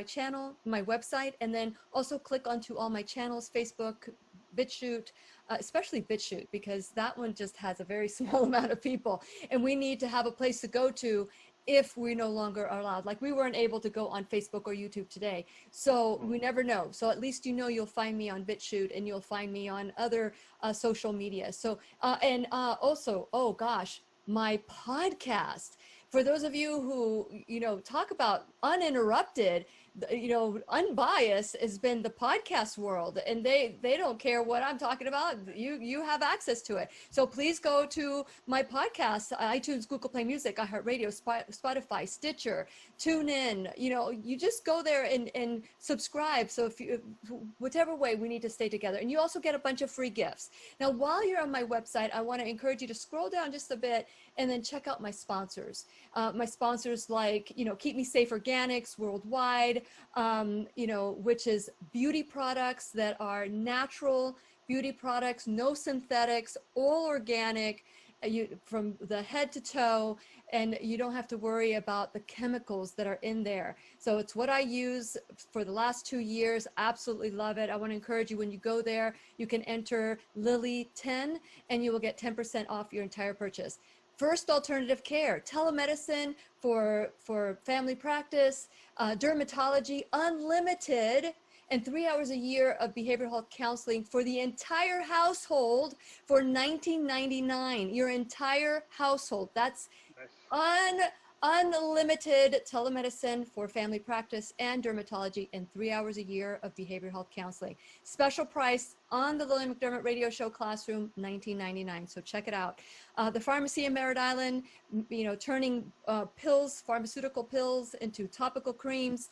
channel, my website, and then also click onto all my channels, Facebook, BitChute, especially BitChute, because that one just has a very small amount of people, and we need to have a place to go to if we no longer are allowed. Like, we weren't able to go on Facebook or YouTube today, so we never know. So at least, you know, you'll find me on BitChute, and you'll find me on other social media. So also, oh gosh, my podcast. For those of you who, you know, talk about uninterrupted, you know, unbiased has been the podcast world, and they don't care what I'm talking about. You have access to it. So please go to my podcast, iTunes, Google Play Music, iHeartRadio, Spotify, Stitcher, tune in. You know, you just go there and subscribe. So whichever way, we need to stay together. And you also get a bunch of free gifts. Now, while you're on my website, I want to encourage you to scroll down just a bit and then check out my sponsors. My sponsors, like, you know, Keep Me Safe Organics Worldwide, you know, which is beauty products that are natural beauty products, no synthetics, all organic, from the head to toe, and you don't have to worry about the chemicals that are in there. So it's what I use for the last 2 years. Absolutely love it. I want to encourage you, when you go there, you can enter Lily10 and you will get 10% off your entire purchase. First Alternative Care, telemedicine for family practice, dermatology, unlimited, and 3 hours a year of behavioral health counseling for the entire household for $19.99. Your entire household. That's unlimited telemedicine for family practice and dermatology, and 3 hours a year of behavioral health counseling. Special price on the Lillian McDermott Radio Show Classroom, $19.99. So check it out. The pharmacy in Merritt Island, you know, turning pills, pharmaceutical pills into topical creams,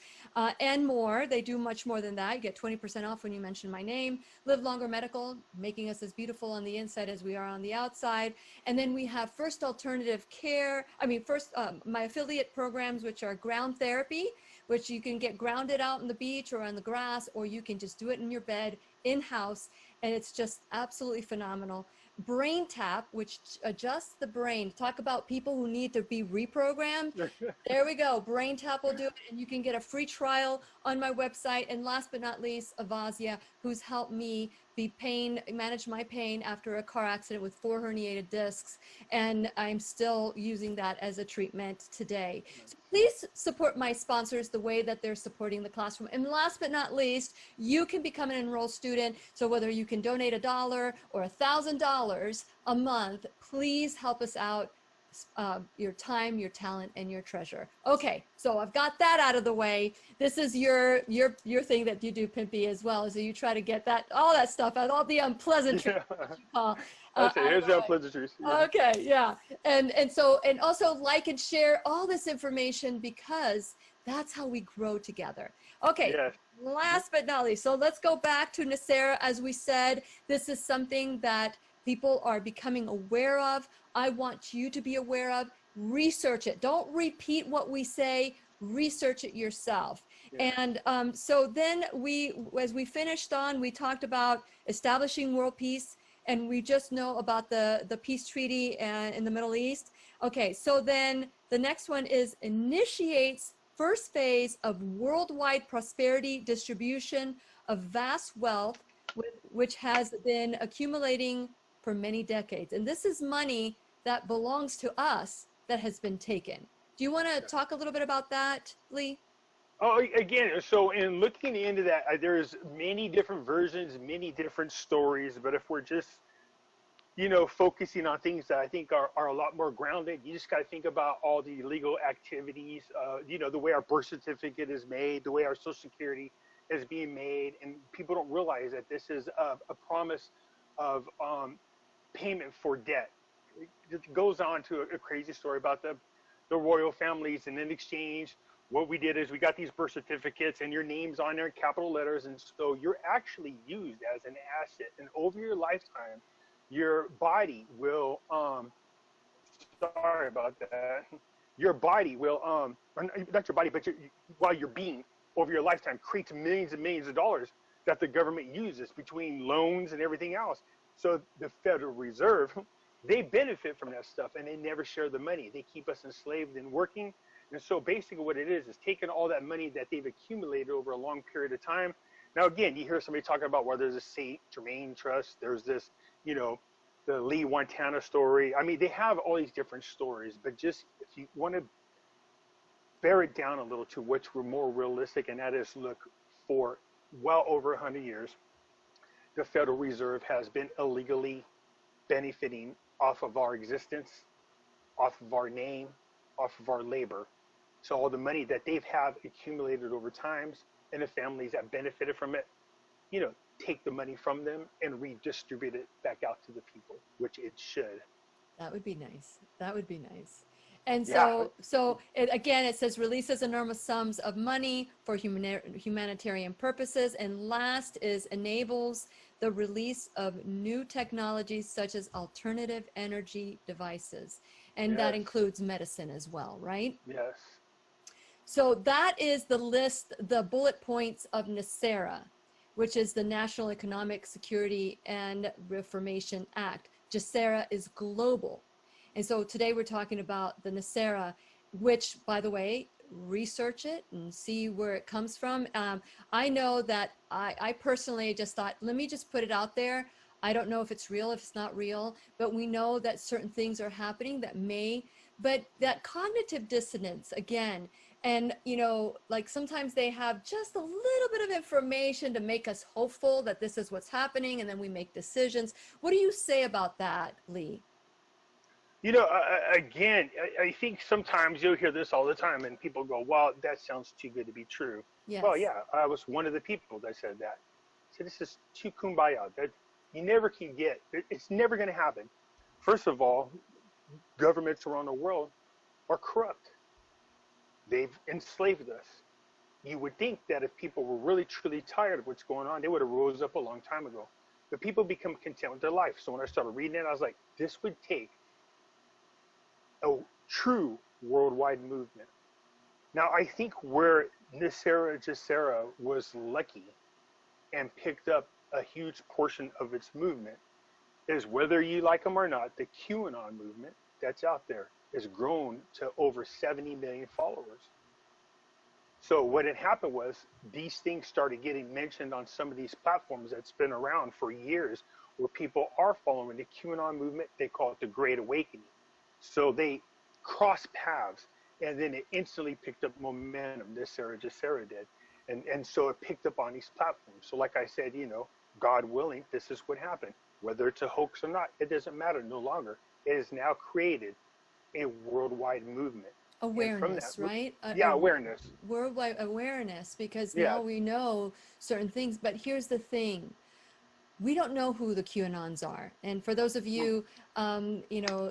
and more. They do much more than that. You get 20% off when you mention my name. Live Longer Medical, making us as beautiful on the inside as we are on the outside. And then we have First Alternative Care. My affiliate programs, which are ground therapy, which you can get grounded out on the beach or on the grass, or you can just do it in your bed in-house, and it's just absolutely phenomenal. Brain Tap, which adjusts the brain. Talk about people who need to be reprogrammed. There we go. Brain Tap will do it, and you can get a free trial on my website. And last but not least, Avazia, who's helped me manage my pain after a car accident with 4 herniated discs, and I'm still using that as a treatment today. So please support my sponsors the way that they're supporting the classroom. And last but not least, you can become an enrolled student. So whether you can donate $1 or $1,000 a month, please help us out. Your time, your talent, and your treasure. Okay, so I've got that out of the way. This is your thing that you do, Pimpy, as well. So you try to get that all that stuff out, all the unpleasantries, Yeah. you call, That's it. out of Here's the the way. unpleasantries. Yeah. Okay, yeah, and also like and share all this information, because that's how we grow together. Okay, Yes. last but not least, so let's go back to NESARA. As we said, this is something that people are becoming aware of. I want you to be aware of. Research it. Don't repeat what we say. Research it yourself. Yeah. And so then as we finished on, we talked about establishing world peace, and we just know about the peace treaty in the Middle East. Okay, so then the next one is initiates first phase of worldwide prosperity distribution of vast wealth, which has been accumulating for many decades. And this is money that belongs to us that has been taken. Do you want to talk a little bit about that, Lee? Oh, again, so in looking into that, there's many different versions, many different stories. But if we're just, focusing on things that I think are a lot more grounded, you just got to think about all the illegal activities, the way our birth certificate is made, the way our Social Security is being made. And people don't realize that this is a promise of payment for debt. It goes on to a crazy story about the royal families, and in exchange, what we did is we got these birth certificates and your name's on there in capital letters, and so you're actually used as an asset. And over your lifetime, your body will sorry about that. Your body will not your body, but while your being over your lifetime creates millions and millions of dollars that the government uses between loans and everything else. So the Federal Reserve, they benefit from that stuff, and they never share the money. They keep us enslaved and working. And so basically what it is taking all that money that they've accumulated over a long period of time. Now, again, you hear somebody talking about, well, there's a St. Germain Trust, there's this, the Lee Montana story. I mean, they have all these different stories, but just if you want to bear it down a little to what's more realistic, and that is, look, for well over 100 years, the Federal Reserve has been illegally benefiting off of our existence, off of our name, off of our labor. So all the money that they've accumulated over times, and the families that benefited from it, take the money from them and redistribute it back out to the people, which it should. That would be nice. That would be nice. And Yeah. again, it says releases enormous sums of money for humanitarian purposes. And last is enables the release of new technologies such as alternative energy devices. And that Yes. includes medicine as well, right? Yes. So that is the list, the bullet points of NESARA, which is the National Economic Security and Reformation Act. GESARA is global. And so today we're talking about the NESARA, which, by the way, research it and see where it comes from. I know that I personally just thought, let me just put it out there. I don't know if it's real, if it's not real, but we know that certain things are happening but that cognitive dissonance, again, and, like sometimes they have just a little bit of information to make us hopeful that this is what's happening, and then we make decisions. What do you say about that, Lee? Again, I think sometimes you'll hear this all the time, and people go, well, that sounds too good to be true. Yes. Well, yeah, I was one of the people that said that. So this is too kumbaya. That you never can get. It's never going to happen. First of all, governments around the world are corrupt. They've enslaved us. You would think that if people were really, truly tired of what's going on, they would have rose up a long time ago. But people become content with their life. So when I started reading it, I was like, this would take a true worldwide movement. Now, I think where GESARA was lucky and picked up a huge portion of its movement is, whether you like them or not, the QAnon movement that's out there has grown to over 70 million followers. So what had happened was these things started getting mentioned on some of these platforms that's been around for years, where people are following the QAnon movement. They call it the Great Awakening. So they crossed paths, and then it instantly picked up momentum. NESARA, GESARA did. And so it picked up on these platforms. So like I said, God willing, this is what happened. Whether it's a hoax or not, it doesn't matter no longer. It has now created a worldwide movement. Awareness, right? Awareness. Worldwide awareness, because Yeah. now we know certain things. But here's the thing. We don't know who the QAnons are. And for those of you,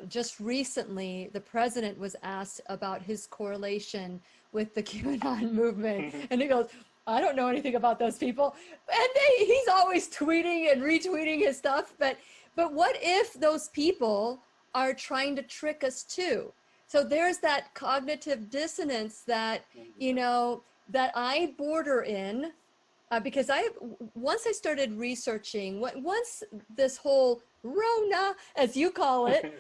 just recently, the president was asked about his correlation with the QAnon movement. And he goes, I don't know anything about those people. And he's always tweeting and retweeting his stuff. But what if those people are trying to trick us too? So there's that cognitive dissonance that, that I border in. Because once I started researching, once this whole Rona, as you call it,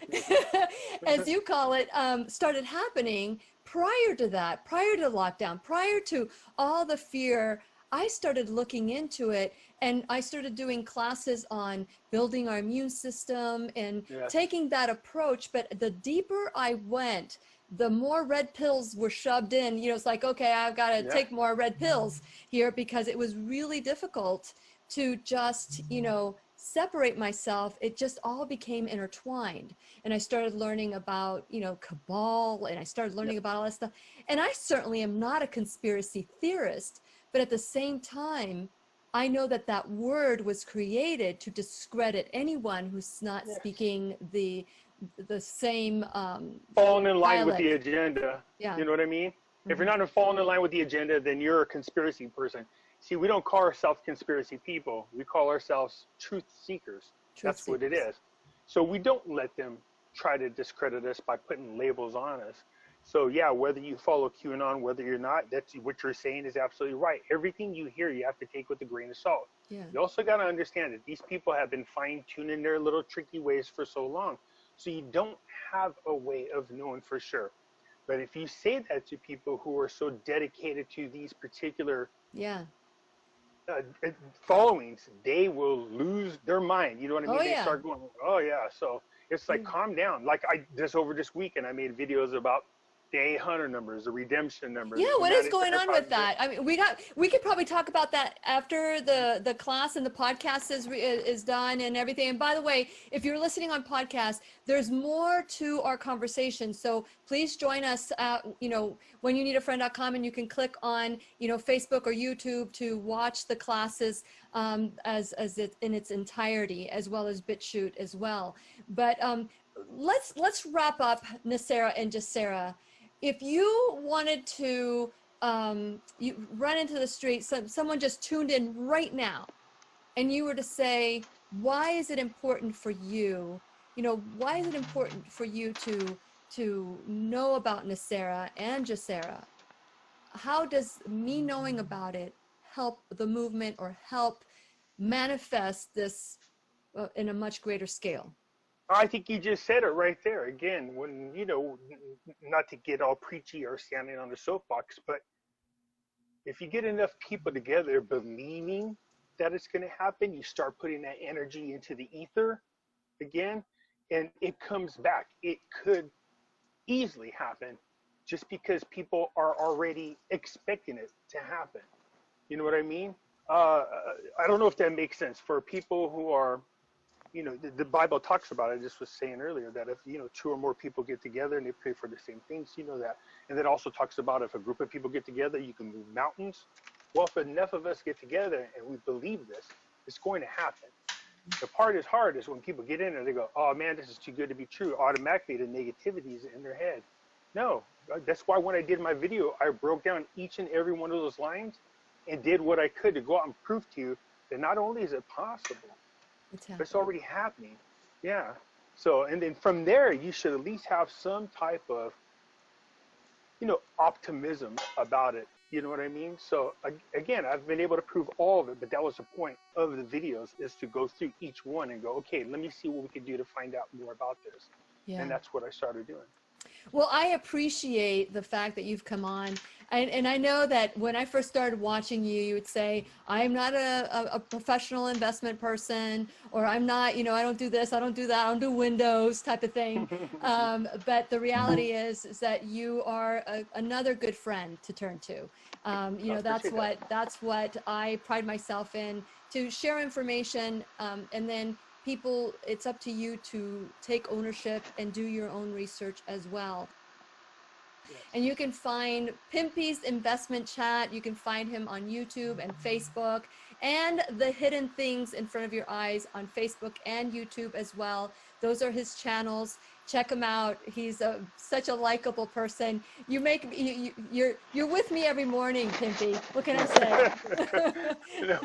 started happening, prior to that, prior to lockdown, prior to all the fear, I started looking into it, and I started doing classes on building our immune system and taking that approach. But the deeper I went, the more red pills were shoved in. It's like, okay, I've got to take more red pills here, because it was really difficult to just, separate myself. It just all became intertwined. And I started learning about, cabal, and I started learning about all that stuff. And I certainly am not a conspiracy theorist, but at the same time, I know that that word was created to discredit anyone who's not speaking the same falling in line dialect with the agenda. You know what I mean? If you're not falling in line with the agenda, then you're a conspiracy person. See, we don't call ourselves conspiracy people. We call ourselves truth seekers. That's what it is. So we don't let them try to discredit us by putting labels on us. So yeah, whether you follow QAnon, whether you're not, that's what you're saying is absolutely right. Everything you hear, you have to take with a grain of salt. You also got to understand that these people have been fine-tuning their little tricky ways for so long. So you don't have a way of knowing for sure. But if you say that to people who are so dedicated to these particular followings, they will lose their mind. You know what I mean? They start going, oh yeah. So it's like, calm down. Like over this weekend, I made videos about the 800 numbers, the redemption numbers. Yeah, what is going on with that? I mean, we could probably talk about that after the class and the podcast is done and everything. And by the way, if you're listening on podcast, there's more to our conversation. So please join us at, whenyouneedafriend.com, and you can click on, Facebook or YouTube to watch the classes as it in its entirety, as well as BitChute as well. But let's wrap up NESARA and GESARA. If you wanted to, you run into the street, someone just tuned in right now, and you were to say, why is it important for you? Why is it important for you to know about NESARA and GESARA? How does me knowing about it help the movement or help manifest this in a much greater scale? I think you just said it right there. Again, when, not to get all preachy or standing on the soapbox, but if you get enough people together believing that it's going to happen, you start putting that energy into the ether again, and it comes back. It could easily happen just because people are already expecting it to happen. You know what I mean? I don't know if that makes sense for people who are, the Bible talks about it. I just was saying earlier that if, two or more people get together and they pray for the same things, that. And then also talks about if a group of people get together, you can move mountains. Well, if enough of us get together and we believe this, it's going to happen. The part is hard is when people get in there, they go, oh man, this is too good to be true. Automatically the negativity is in their head. No, that's why when I did my video, I broke down each and every one of those lines and did what I could to go out and prove to you that not only is it possible, it's already happening. Yeah. So, and then from there, you should at least have some type of, optimism about it. You know what I mean? So again, I've been able to prove all of it, but that was the point of the videos, is to go through each one and go, okay, let me see what we can do to find out more about this. Yeah. And that's what I started doing. Well, I appreciate the fact that you've come on. And I know that when I first started watching you, you would say, I'm not a professional investment person, or I'm not, you know, I don't do this, I don't do that, I don't do Windows type of thing. But the reality is that you are another good friend to turn to. You I know, appreciate that. that's what I pride myself in, to share information, and then people, it's up to you to take ownership and do your own research as well. Yes. And you can find Pimpy's Investment Chat. You can find him on YouTube and Facebook, and the Hidden Things in Front of Your Eyes on Facebook and YouTube as well. Those are his channels. Check him out. He's such a likable person. You make you're with me every morning, Pimpy. What can I say? You know,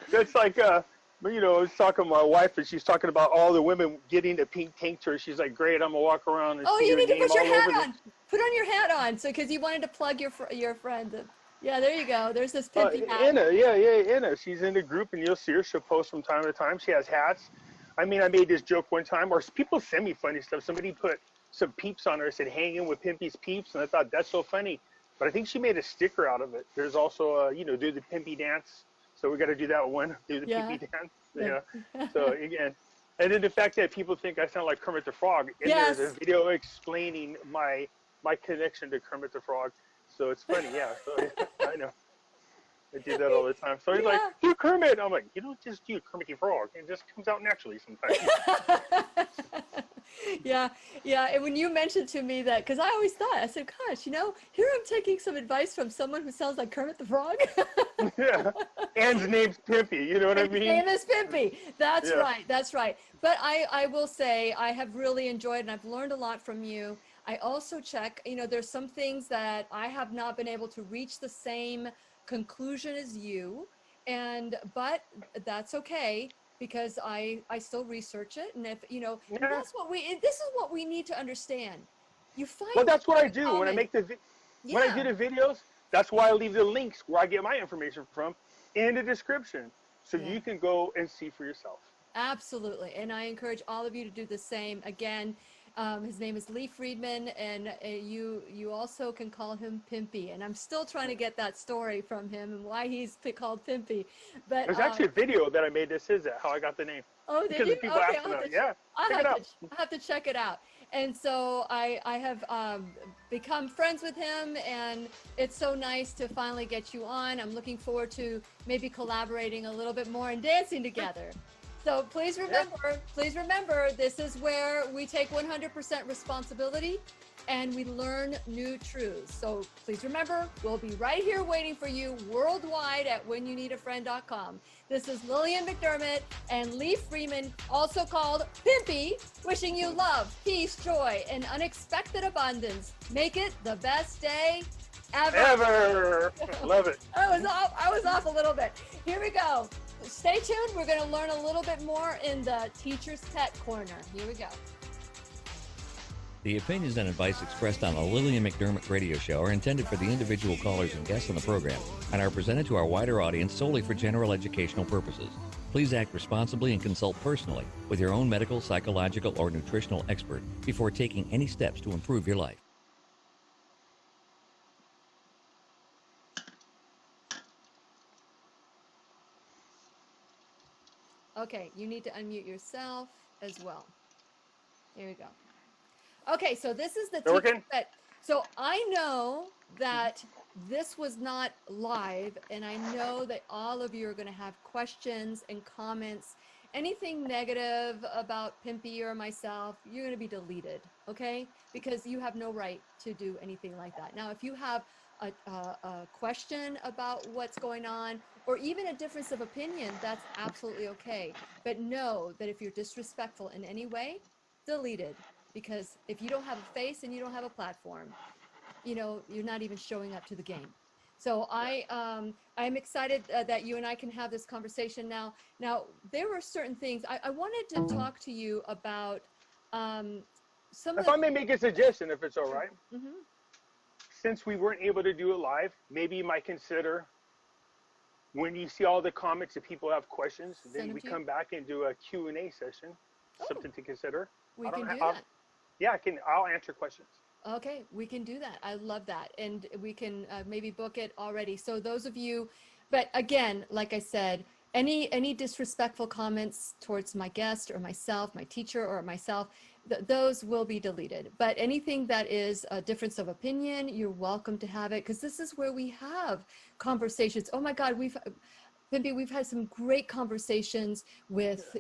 that's like you know, I was talking to my wife, and she's talking about all the women getting the pink tank tour. She's like, great, I'm gonna walk around and Oh, see you your need to name put your all over hat the. on. Put on your hat on, so because you wanted to plug your friend. Yeah, there you go. There's this Pimpy hat. Anna, yeah, Anna. She's in the group, and you'll see her. She'll post from time to time. She has hats. I mean, I made this joke one time, or people send me funny stuff. Somebody put some peeps on her, said "hanging with Pimpy's peeps," and I thought that's so funny. But I think she made a sticker out of it. There's also, you know, do the Pimpy dance. So we got to do that one. Do the Yeah. Pimpy dance. Yeah. So again, and then the fact that people think I sound like Kermit the Frog, and Yes. there's a video explaining my connection to Kermit the Frog. So it's funny, yeah. So I know. I do that all the time. So he's like, Yeah. do Kermit. I'm like, you don't just do Kermit the Frog. It just comes out naturally sometimes. Yeah, yeah. And when you mentioned to me that, because I always thought, I said, gosh, you know, here I'm taking some advice from someone who sounds like Kermit the Frog. Yeah. Ann's name's Pimpy. You know what I His mean? name is Pimpy. That's Yeah. right. That's right. But I will say I have really enjoyed, and I've learned a lot from you. I also check, you know, there's some things that I have not been able to reach the same conclusion as you, but that's okay, because I still research it. And if, you know, and Yeah. this is what we need to understand. You Well, find that's what things I in do when I common. make when I do Yeah. the videos. That's why I leave the links where I get my information from in the description, so Yeah. you can go and see for yourself. Absolutely. And I encourage all of you to do the same. Again, his name is Lee Friedman, and you also can call him Pimpy. And I'm still trying to get that story from him and why he's called Pimpy. But There's actually a video that I made that says that, how I got the name. oh, did Because you? the people Okay, ask me that. Yeah, I'll check it have out. to I'll have to check it out. And so I have become friends with him, and it's so nice to finally get you on. I'm looking forward to maybe collaborating a little bit more and dancing together. So please remember, this is where we take 100% responsibility and we learn new truths. So please remember, we'll be right here waiting for you worldwide at whenyouneedafriend.com. This is Lillian McDermott and Lee Freeman, also called Pimpy, wishing you love, peace, joy, and unexpected abundance. Make it the best day ever. Ever. Love it. I was off a little bit. Here we go. Stay tuned. We're going to learn a little bit more in the Teacher's Pet Corner. Here we go. The opinions and advice expressed on the Lillian McDermott radio show are intended for the individual callers and guests on the program and are presented to our wider audience solely for general educational purposes. Please act responsibly and consult personally with your own medical, psychological, or nutritional expert before taking any steps to improve your life. Okay, you need to unmute yourself as well. Here we go. Okay, so this is the They're working? So I know that this was not live, and I know that all of you are going to have questions and comments. Anything negative about Pimpy or myself, you're going to be deleted, okay? Because you have no right to do anything like that. Now, if you have a question about what's going on, or even a difference of opinion, that's absolutely okay. But know that if you're disrespectful in any way, deleted. Because if you don't have a face and you don't have a platform, you know, you're not even showing up to the game. So I'm excited that you and I can have this conversation now. Now, there were certain things I wanted to talk to you about. Some of If I may make a suggestion, if it's all right, Mm-hmm. since we weren't able to do it live, maybe you might consider, when you see all the comments and people have questions, Send then them we to you? come back and do a Q&A session, Oh, something to consider. we I don't can ha- do I'll- that. Yeah, I'll answer questions. Okay, we can do that. I love that. And we can maybe book it already. So those of you, but again, like I said, any disrespectful comments towards my guest or myself, my teacher or myself, those will be deleted. But anything that is a difference of opinion, you're welcome to have it, because this is where we have conversations. Oh my God, Pimpy, we've had some great conversations with,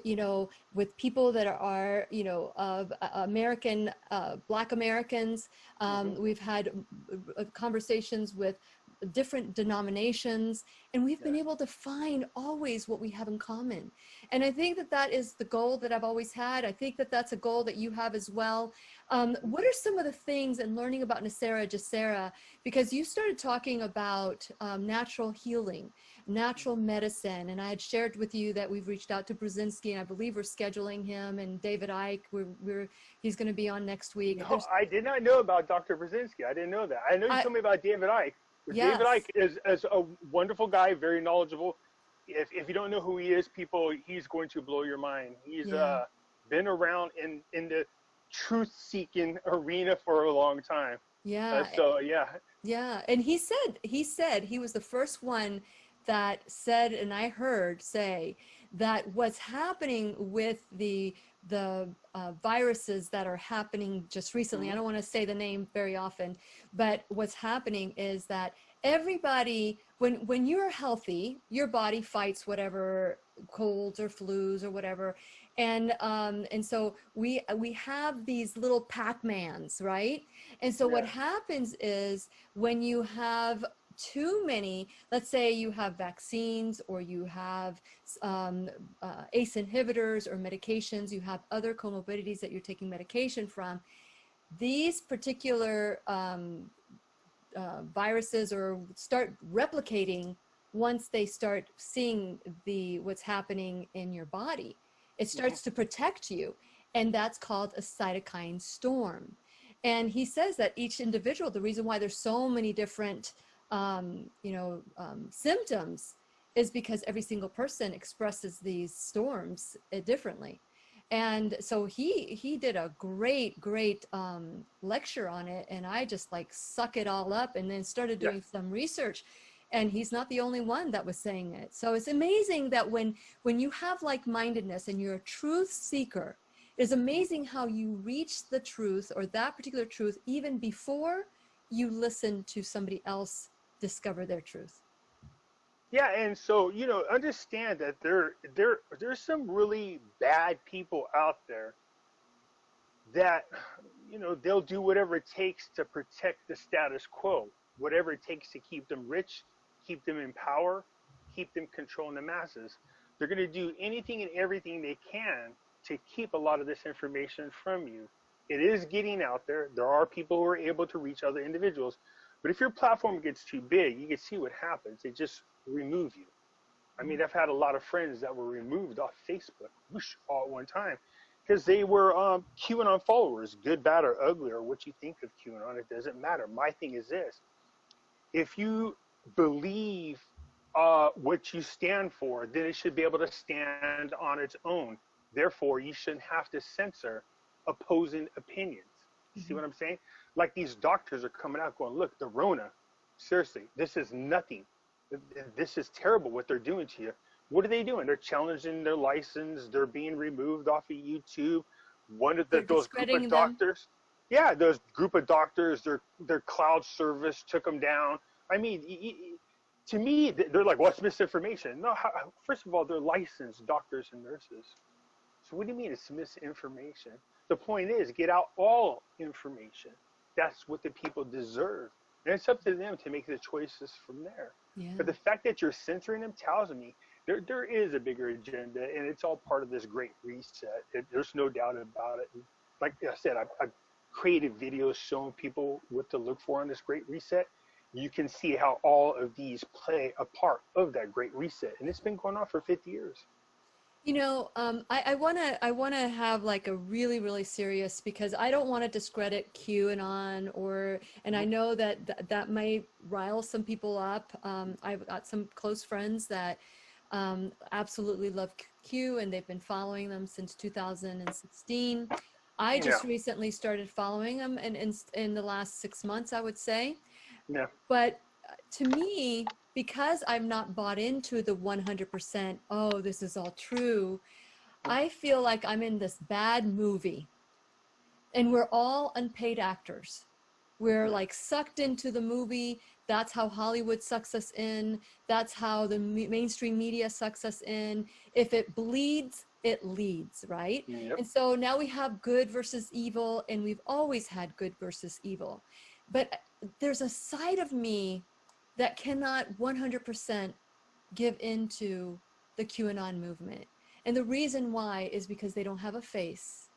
with people that are, of American, Black Americans. We've had conversations with different denominations, and we've been able to find always what we have in common. And I think that that is the goal that I've always had. I think that that's a goal that you have as well. What are some of the things in learning about NESARA, GESARA, because you started talking about natural healing, natural medicine, and I had shared with you that we've reached out to Brzezinski, and I believe we're scheduling him, and David Icke, he's going to be on next week. No, I did not know about Dr. Brzezinski. I didn't know that. I know you told me about David Icke. Yes. David Icke is a wonderful guy, very knowledgeable. If you don't know who he is, people, he's going to blow your mind. He's been around in the truth-seeking arena for a long time. Yeah. Yeah, and he said he was the first one that said, and I heard say that what's happening with the viruses that are happening just recently, I don't want to say the name very often, but what's happening is that everybody, when you're healthy, your body fights whatever colds or flus or whatever, and so we have these little Pac-Mans, right? And so what happens is when you have too many, let's say you have vaccines or you have ACE inhibitors or medications, you have other comorbidities that you're taking medication from, these particular viruses or start replicating once they start seeing what's happening in your body. It starts to protect you, and that's called a cytokine storm. And he says that each individual, the reason why there's so many different symptoms is because every single person expresses these storms differently. And so he did a great lecture on it, and I just like suck it all up and then started doing some research, and he's not the only one that was saying it. So it's amazing that when you have like-mindedness and you're a truth seeker, it's amazing how you reach the truth or that particular truth even before you listen to somebody else discover their truth. Yeah, and so understand that there's some really bad people out there that they'll do whatever it takes to protect the status quo, whatever it takes to keep them rich, keep them in power, keep them controlling the masses. They're going to do anything and everything they can to keep a lot of this information from you. It is getting out there. There are people who are able to reach other individuals. But if your platform gets too big, you can see what happens. They just remove you. I mean, I've had a lot of friends that were removed off Facebook all at one time because they were QAnon followers, good, bad, or ugly, or what you think of QAnon. It doesn't matter. My thing is this. If you believe what you stand for, then it should be able to stand on its own. Therefore, you shouldn't have to censor opposing opinions. You see what I'm saying? Like these doctors are coming out going, look, the Rona, seriously, this is nothing. This is terrible what they're doing to you. What are they doing? They're challenging their license. They're being removed off of YouTube. One of those group of doctors, those group of doctors, their cloud service took them down. I mean, to me, they're like, what's misinformation? No, first of all, they're licensed doctors and nurses. So what do you mean it's misinformation? The point is, get out all information. That's what the people deserve. And it's up to them to make the choices from there. Yeah. But the fact that you're censoring them tells me there is a bigger agenda, and it's all part of this great reset. There's no doubt about it. And like I said, I've created videos showing people what to look for on this great reset. You can see how all of these play a part of that great reset. And it's been going on for 50 years. I want to have like a really, really serious, because I don't want to discredit QAnon and I know that may rile some people up. I've got some close friends that absolutely love Q, and they've been following them since 2016. I Yeah. just recently started following them in the last 6 months, I would say. Yeah. But to me, because I'm not bought into the 100%, oh, this is all true, I feel like I'm in this bad movie and we're all unpaid actors. We're like sucked into the movie. That's how Hollywood sucks us in. That's how the mainstream media sucks us in. If it bleeds, it leads, right? Yep. And so now we have good versus evil, and we've always had good versus evil. But there's a side of me that cannot 100% give into the QAnon movement. And the reason why is because they don't have a face.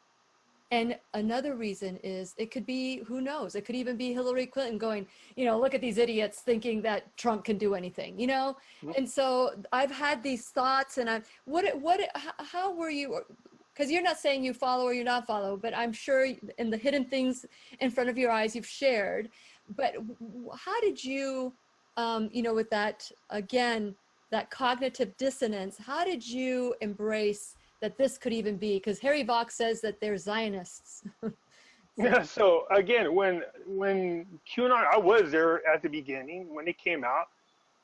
And another reason is it could be, who knows, it could even be Hillary Clinton going, look at these idiots thinking that Trump can do anything. And so I've had these thoughts, and how were you, because you're not saying you follow or you're not follow, but I'm sure in the hidden things in front of your eyes you've shared. But how did you, with that, again, that cognitive dissonance, how did you embrace that this could even be? Because Harry Vox says that they're Zionists. Yeah. So again, when QAnon, I was there at the beginning when it came out,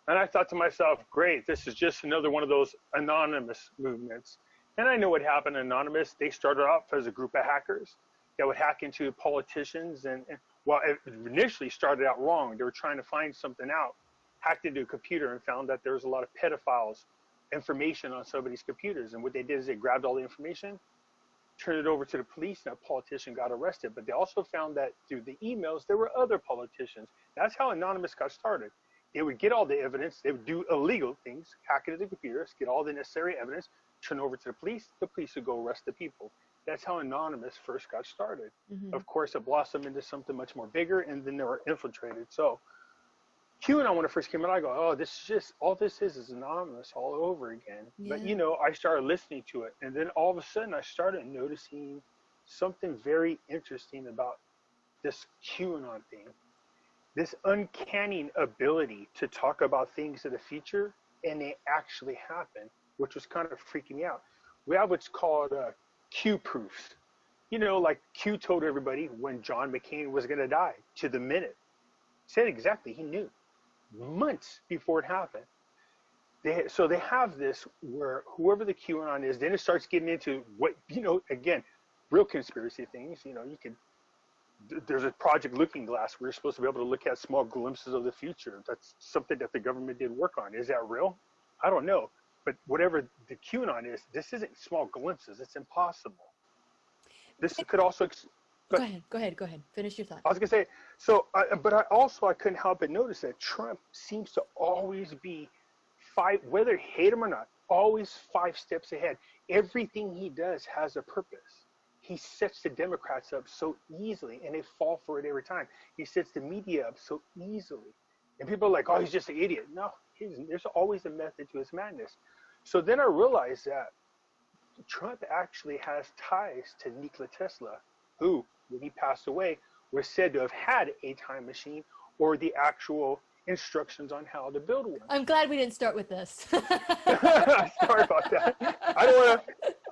and I thought to myself, great, this is just another one of those anonymous movements. And I know what happened. Anonymous, they started off as a group of hackers that would hack into politicians, and well, it initially started out wrong. They were trying to find something out, hacked into a computer and found that there was a lot of pedophiles information on somebody's computers. And what they did is they grabbed all the information, turned it over to the police, and a politician got arrested. But they also found that through the emails, there were other politicians. That's how Anonymous got started. They would get all the evidence, they would do illegal things, hack into the computers, get all the necessary evidence, turn over to the police would go arrest the people. That's how Anonymous first got started. Mm-hmm. Of course, it blossomed into something much more bigger, and then they were infiltrated. So QAnon, when it first came out, I go, oh, this is just, all this is Anonymous all over again. Yeah. But, I started listening to it. And then all of a sudden, I started noticing something very interesting about this QAnon thing. This uncanny ability to talk about things in the future, and they actually happen, which was kind of freaking me out. We have what's called Q proofs. Like Q told everybody when John McCain was going to die to the minute. Said exactly, he knew months before it happened. So they have this where whoever the QAnon is, then it starts getting into what, again, real conspiracy things. There's a project Looking Glass where you're supposed to be able to look at small glimpses of the future. That's something that the government did work on. Is that real? I don't know. But whatever the QAnon is, this isn't small glimpses. It's impossible. This could also... Go ahead. Finish your thought. I was gonna say, so, but I couldn't help but notice that Trump seems to always be whether you hate him or not, always 5 steps ahead. Everything he does has a purpose. He sets the Democrats up so easily, and they fall for it every time. He sets the media up so easily, and people are like, "Oh, he's just an idiot." No, there's always a method to his madness. So then I realized that Trump actually has ties to Nikola Tesla, who, when he passed away, was said to have had a time machine or the actual instructions on how to build one. I'm glad we didn't start with this. Sorry about that.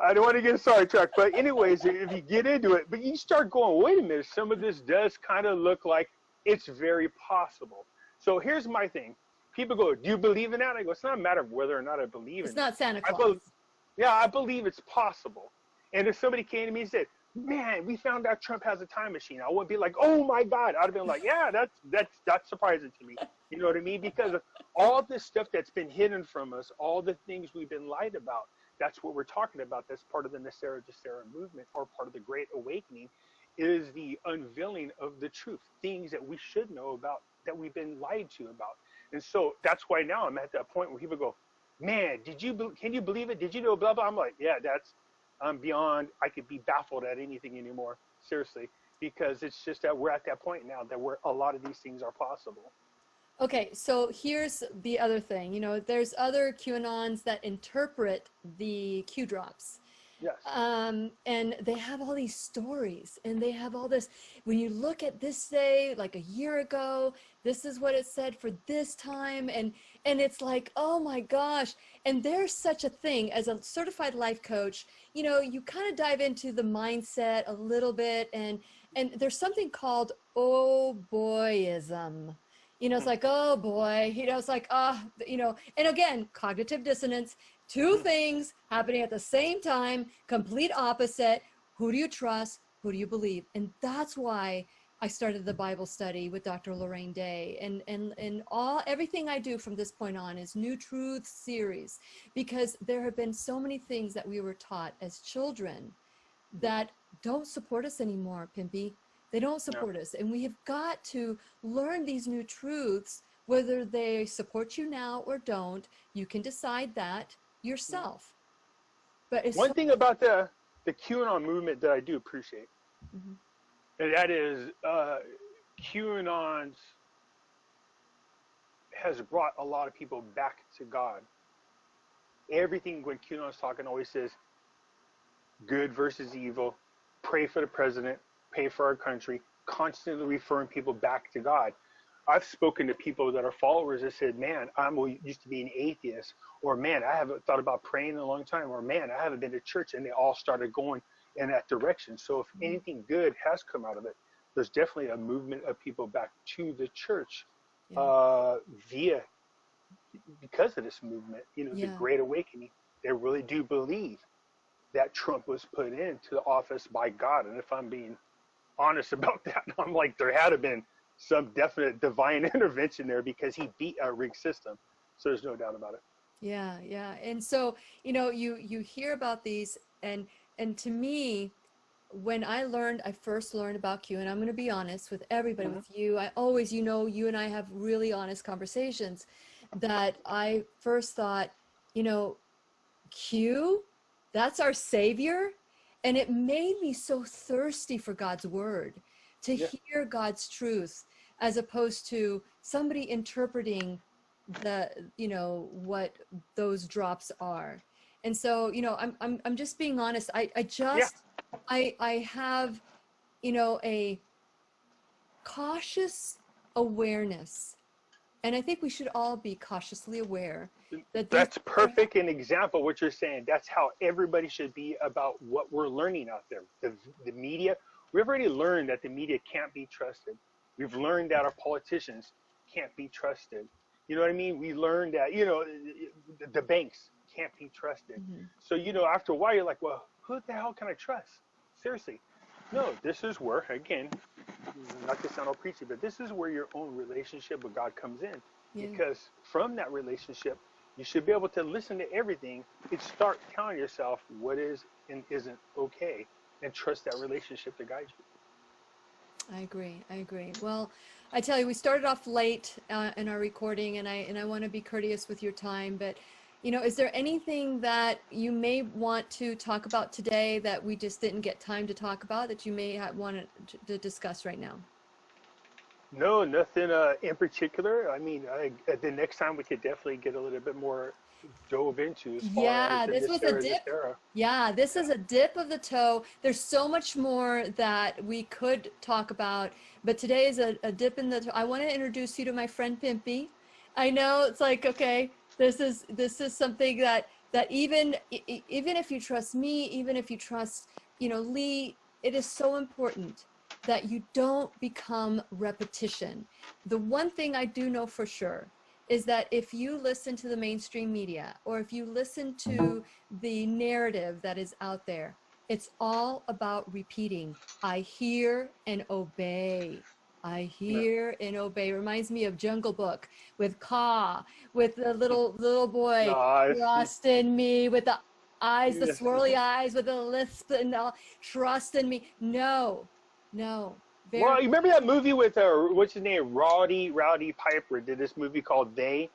I don't want to get sidetracked. But anyways, if you get into it, but you start going, wait a minute, some of this does kind of look like it's very possible. So here's my thing. People go, do you believe in that? I go, it's not a matter of whether or not I believe in it. It's not Santa Claus. I believe it's possible. And if somebody came to me and said, man, we found out Trump has a time machine, I wouldn't be like, oh my God. I'd have been like, yeah, that's surprising to me. You know what I mean? Because of all this stuff that's been hidden from us, all the things we've been lied about, that's what we're talking about. That's part of the NESARA GESARA movement, or part of the Great Awakening, is the unveiling of the truth, things that we should know about, that we've been lied to about. And so that's why now I'm at that point where people go, man, can you believe it? Did you know blah, blah? I'm like, yeah, I'm beyond, I could be baffled at anything anymore, seriously, because it's just that we're at that point now that where a lot of these things are possible. Okay, so here's the other thing. There's other QAnons that interpret the Q drops. Yes. And they have all these stories, and they have all this. When you look at this day, like a year ago, this is what it said for this time, and it's like, oh my gosh. And there's such a thing as a certified life coach. You kind of dive into the mindset a little bit, and there's something called oh boyism. It's like, oh boy, it's like, and again, cognitive dissonance, two things happening at the same time, complete opposite. Who do you trust? Who do you believe? And that's why I started the Bible study with Dr. Lorraine Day, and everything I do from this point on is New Truth series, because there have been so many things that we were taught as children that don't support us anymore, Pimpy. They don't support us, and we have got to learn these new truths, whether they support you now or don't. You can decide that yourself. But it's one thing about the QAnon movement that I do appreciate, and that is QAnon's has brought a lot of people back to God. Everything when QAnon's talking always says good versus evil, pray for the president, pray for our country, constantly referring people back to God. I've spoken to people that are followers that said, man, I used to be an atheist, or man, I haven't thought about praying in a long time, or man, I haven't been to church, and they all started going in that direction. So if anything good has come out of it, there's definitely a movement of people back to the church because of this movement, the Great Awakening. They really do believe that Trump was put into the office by God. And if I'm being honest about that, I'm like, there had to have been some definite divine intervention there, because he beat a rigged system. So there's no doubt about it. Yeah. And so, you hear about these, and to me, when I first learned about Q, and I'm going to be honest with everybody, with you, I always, you and I have really honest conversations, that I first thought, Q, that's our savior. And it made me so thirsty for God's word, to hear God's truth, as opposed to somebody interpreting what those drops are. And so, I'm just being honest. I have, a cautious awareness, and I think we should all be cautiously aware that that's perfect an example what you're saying. That's how everybody should be about what we're learning out there. The media, we've already learned that the media can't be trusted. We've learned that our politicians can't be trusted. You know what I mean? We learned that, the banks can't be trusted. So, after a while, you're like, well, who the hell can I trust? Seriously. No, this is where, again, not to sound all preachy, but this is where your own relationship with God comes in. Because from that relationship, you should be able to listen to everything and start telling yourself what is and isn't okay, and trust that relationship to guide you. I agree. Well, I tell you, we started off late in our recording, and I want to be courteous with your time, but is there anything that you may want to talk about today that we just didn't get time to talk about, that you may want to discuss right now? No, nothing in particular. I mean, the next time we could definitely get a little bit more dove into as far as this was a dip. This is a dip of the toe. There's so much more that we could talk about, but today is a dip in the toe. I want to introduce you to my friend Pimpy. I know it's like, okay, this is something that even if you trust me, even if you trust Lee, it is so important that you don't become repetition. The one thing I do know for sure is that if you listen to the mainstream media, or if you listen to the narrative that is out there, it's all about repeating. I hear and obey. I hear and obey. Reminds me of Jungle Book with Ka, with the little boy. Trust in me, with the eyes, the swirly eyes, with the lisp, and all. Trust in me. No. Well, you remember that movie with what's his name, Rowdy Piper did this movie called They,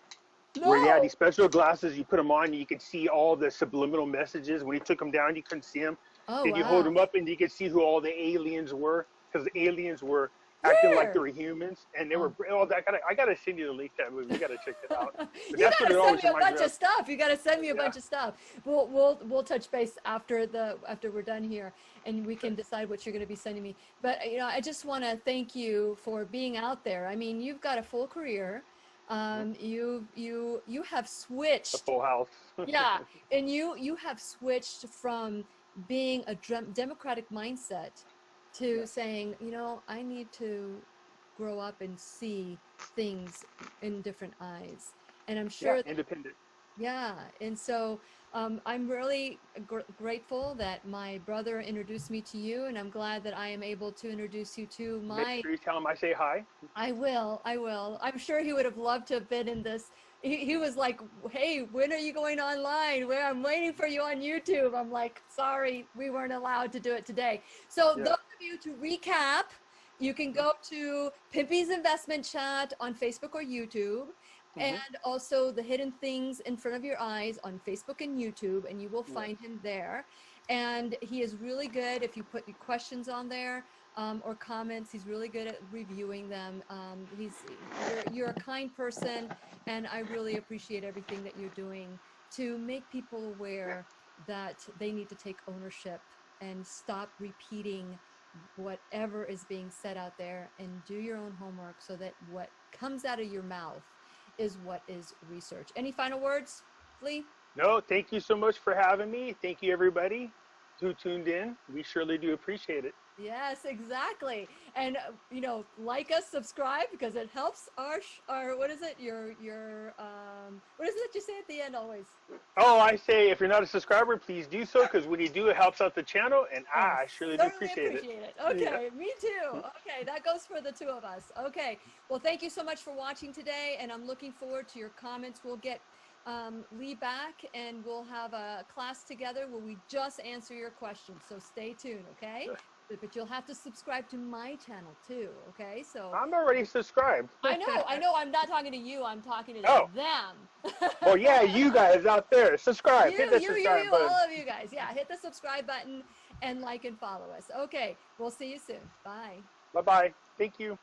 where he had these special glasses. You put them on, and you could see all the subliminal messages. When he took them down, you couldn't see them. Then you hold them up, and you could see who all the aliens were, because the aliens were acting like they Where? were humans, and they Oh. were. Oh, I gotta send you the link to that movie. You gotta check that out. But You that's what gotta it send always me a reminds bunch me of of. stuff. You gotta send me a Yeah. bunch of stuff. We'll touch base after we're done here, and we can decide what you're gonna be sending me. But I just want to thank you for being out there. I mean, you've got a full career. You have The switched. Full House. Yeah, and you have switched from being a democratic mindset to Yes. saying, I need to grow up and see things in different eyes. And I'm Yeah, sure that, independent. yeah. And so I'm really grateful that my brother introduced me to you, and I'm glad that I am able to introduce you to Make my sure you tell him I say hi. I will. I will. I'm sure he would have loved to have been in this. He was like, "Hey, when are you going online? Where I'm waiting for you on YouTube." I'm like, "Sorry, we weren't allowed to do it today." So Yeah. those of you, to recap, you can go to Pimpy's Investment Chat on Facebook or YouTube, Mm-hmm. and also the Hidden Things in Front of Your Eyes on Facebook and YouTube, and you will Yes. find him there. And he is really good if you put your questions on there or comments. He's really good at reviewing them. You're a kind person, and I really appreciate everything that you're doing to make people aware that they need to take ownership and stop repeating whatever is being said out there, and do your own homework so that what comes out of your mouth is what is research. Any final words, Lee? No, thank you so much for having me. Thank you, everybody who tuned in. We surely do appreciate it. Yes, exactly. And like us, subscribe, because it helps our what is it? Your what is it that you say at the end always? Oh, I say if you're not a subscriber, please do so, because when you do, it helps out the channel, and Oh, I surely do certainly appreciate it. appreciate it. Yeah. Okay, me too. Okay, that goes for the two of us. Okay, well, thank you so much for watching today, and I'm looking forward to your comments. We'll get Lee back, and we'll have a class together where we just answer your questions. So stay tuned, okay? But you'll have to subscribe to my channel too, okay? So I'm already subscribed. I know. I'm not talking to you. I'm talking to Oh, them. well, yeah, you guys out there, subscribe. Hit the subscribe You, button. all of you guys. Yeah, hit the subscribe button and like and follow us. Okay, we'll see you soon. Bye. Bye bye. Thank you.